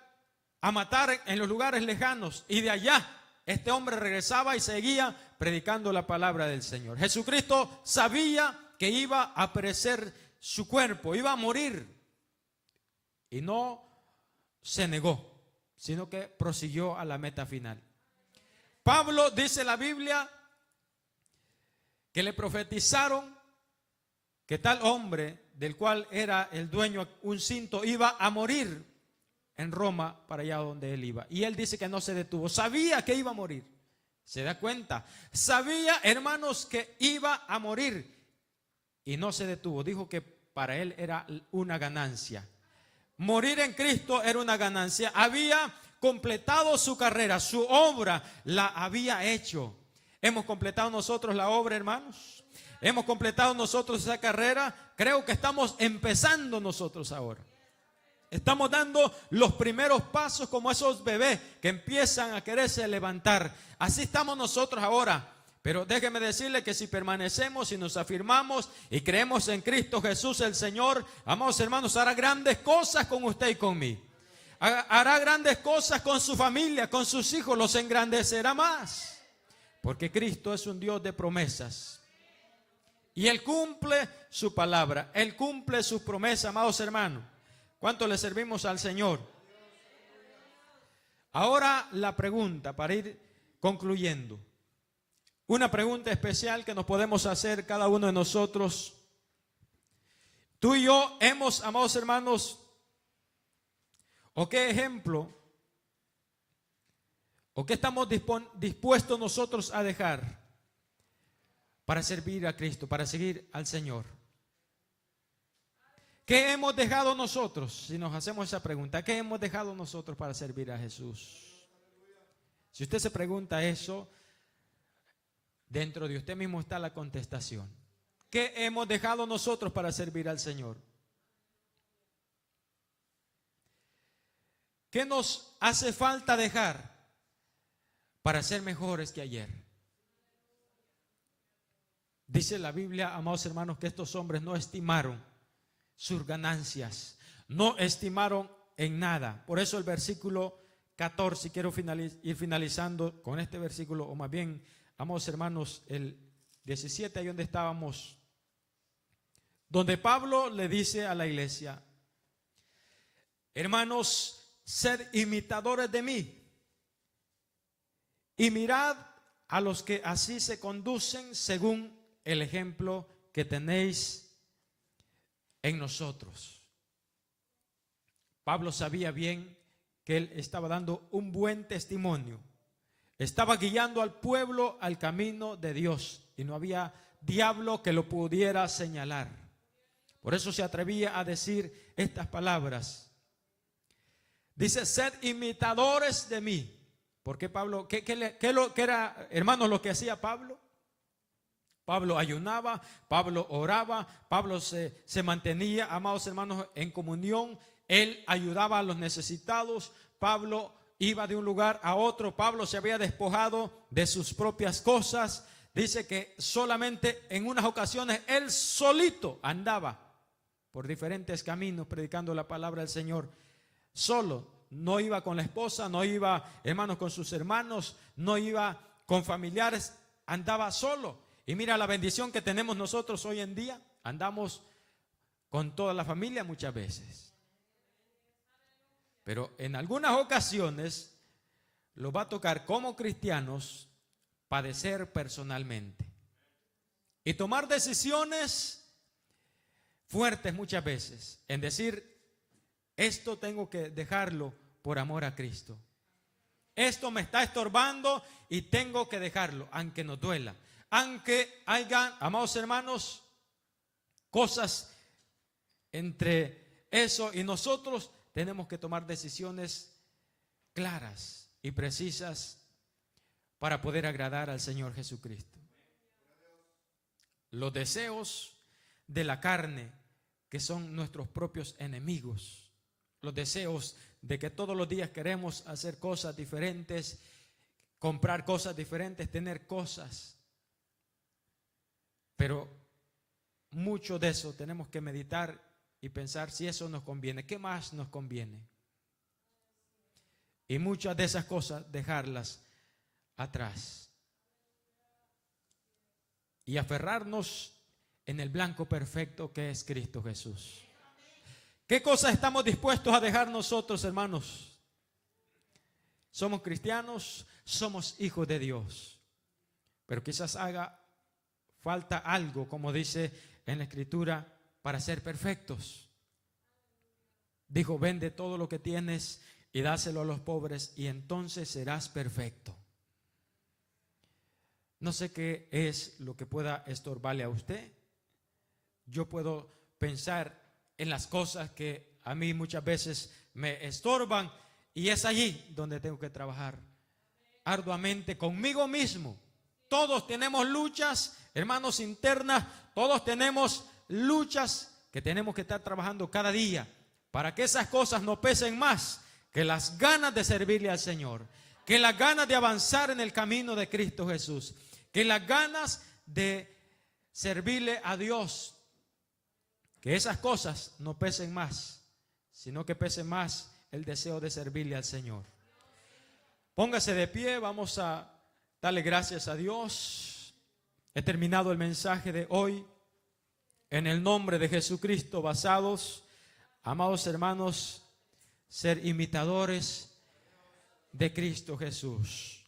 a matar en los lugares lejanos, y de allá este hombre regresaba y seguía predicando la palabra del Señor. Jesucristo sabía que iba a perecer su cuerpo, iba a morir, y no se negó, sino que prosiguió a la meta final. Pablo, dice la Biblia, que le profetizaron que tal hombre, del cual era el dueño un cinto, iba a morir en Roma, para allá donde él iba. Y él dice que no se detuvo, sabía que iba a morir. ¿Se da cuenta? Sabía, hermanos, que iba a morir y no se detuvo. Dijo que para él era una ganancia. Morir en Cristo era una ganancia. Había completado su carrera, su obra la había hecho. ¿Hemos completado nosotros la obra, hermanos? ¿Hemos completado nosotros esa carrera? Creo que estamos empezando nosotros ahora. Estamos dando los primeros pasos como esos bebés que empiezan a quererse levantar. Así estamos nosotros ahora. Pero déjeme decirle que si permanecemos y nos afirmamos y creemos en Cristo Jesús el Señor, amados hermanos, hará grandes cosas con usted y con mí. Hará grandes cosas con su familia, con sus hijos, los engrandecerá más. Porque Cristo es un Dios de promesas. Y Él cumple su palabra, Él cumple sus promesas, amados hermanos. ¿Cuánto le servimos al Señor? Ahora la pregunta para ir concluyendo. Una pregunta especial que nos podemos hacer cada uno de nosotros. Tú y yo hemos, amados hermanos, ¿o qué ejemplo, o qué estamos dispuestos nosotros a dejar para servir a Cristo, para seguir al Señor? ¿Qué hemos dejado nosotros? Si nos hacemos esa pregunta, ¿qué hemos dejado nosotros para servir a Jesús? Si usted se pregunta eso, dentro de usted mismo está la contestación. ¿Qué hemos dejado nosotros para servir al Señor? ¿Qué nos hace falta dejar para ser mejores que ayer? Dice la Biblia, amados hermanos, que estos hombres no estimaron sus ganancias, no estimaron en nada. Por eso el versículo 14, quiero ir finalizando con este versículo, o más bien, amados hermanos, el 17, ahí donde estábamos, donde Pablo le dice a la iglesia: hermanos, sed imitadores de mí y mirad a los que así se conducen según el ejemplo que tenéis en nosotros. Pablo sabía bien que él estaba dando un buen testimonio. Estaba guiando al pueblo al camino de Dios y no había diablo que lo pudiera señalar. Por eso se atrevía a decir estas palabras. Dice: sed imitadores de mí. ¿Por qué Pablo? ¿Qué era, hermanos, lo que hacía Pablo? Pablo ayunaba, Pablo oraba, Pablo se mantenía, amados hermanos, en comunión. Él ayudaba a los necesitados. Pablo iba de un lugar a otro. Pablo se había despojado de sus propias cosas. Dice que solamente en unas ocasiones él solito andaba por diferentes caminos predicando la palabra del Señor. Solo, no iba con la esposa, no iba, hermanos, con sus hermanos, no iba con familiares, andaba solo. Y mira la bendición que tenemos nosotros hoy en día. Andamos con toda la familia muchas veces. Pero en algunas ocasiones los va a tocar como cristianos padecer personalmente y tomar decisiones fuertes muchas veces en decir: esto tengo que dejarlo por amor a Cristo. Esto me está estorbando y tengo que dejarlo, aunque nos duela. Aunque haya, amados hermanos, cosas entre eso y nosotros, tenemos que tomar decisiones claras y precisas para poder agradar al Señor Jesucristo. Los deseos de la carne, que son nuestros propios enemigos, los deseos de que todos los días queremos hacer cosas diferentes, comprar cosas diferentes, tener cosas. Pero mucho de eso tenemos que meditar y pensar si eso nos conviene. ¿Qué más nos conviene? Y muchas de esas cosas dejarlas atrás y aferrarnos en el blanco perfecto que es Cristo Jesús. ¿Qué cosas estamos dispuestos a dejar nosotros, hermanos? Somos cristianos, somos hijos de Dios, pero quizás haga falta algo, como dice en la Escritura, para ser perfectos. Dijo: vende todo lo que tienes y dáselo a los pobres y entonces serás perfecto. No sé qué es lo que pueda estorbarle a usted. Yo puedo pensar en las cosas que a mí muchas veces me estorban y es allí donde tengo que trabajar arduamente conmigo mismo. Todos tenemos luchas, hermanos, internas. Todos tenemos luchas que tenemos que estar trabajando cada día para que esas cosas no pesen más que las ganas de servirle al Señor, que las ganas de avanzar en el camino de Cristo Jesús, que las ganas de servirle a Dios, que esas cosas no pesen más, sino que pese más el deseo de servirle al Señor. Póngase de pie, vamos a darle gracias a Dios. He terminado el mensaje de hoy en el nombre de Jesucristo, basados, amados hermanos, ser imitadores de Cristo Jesús.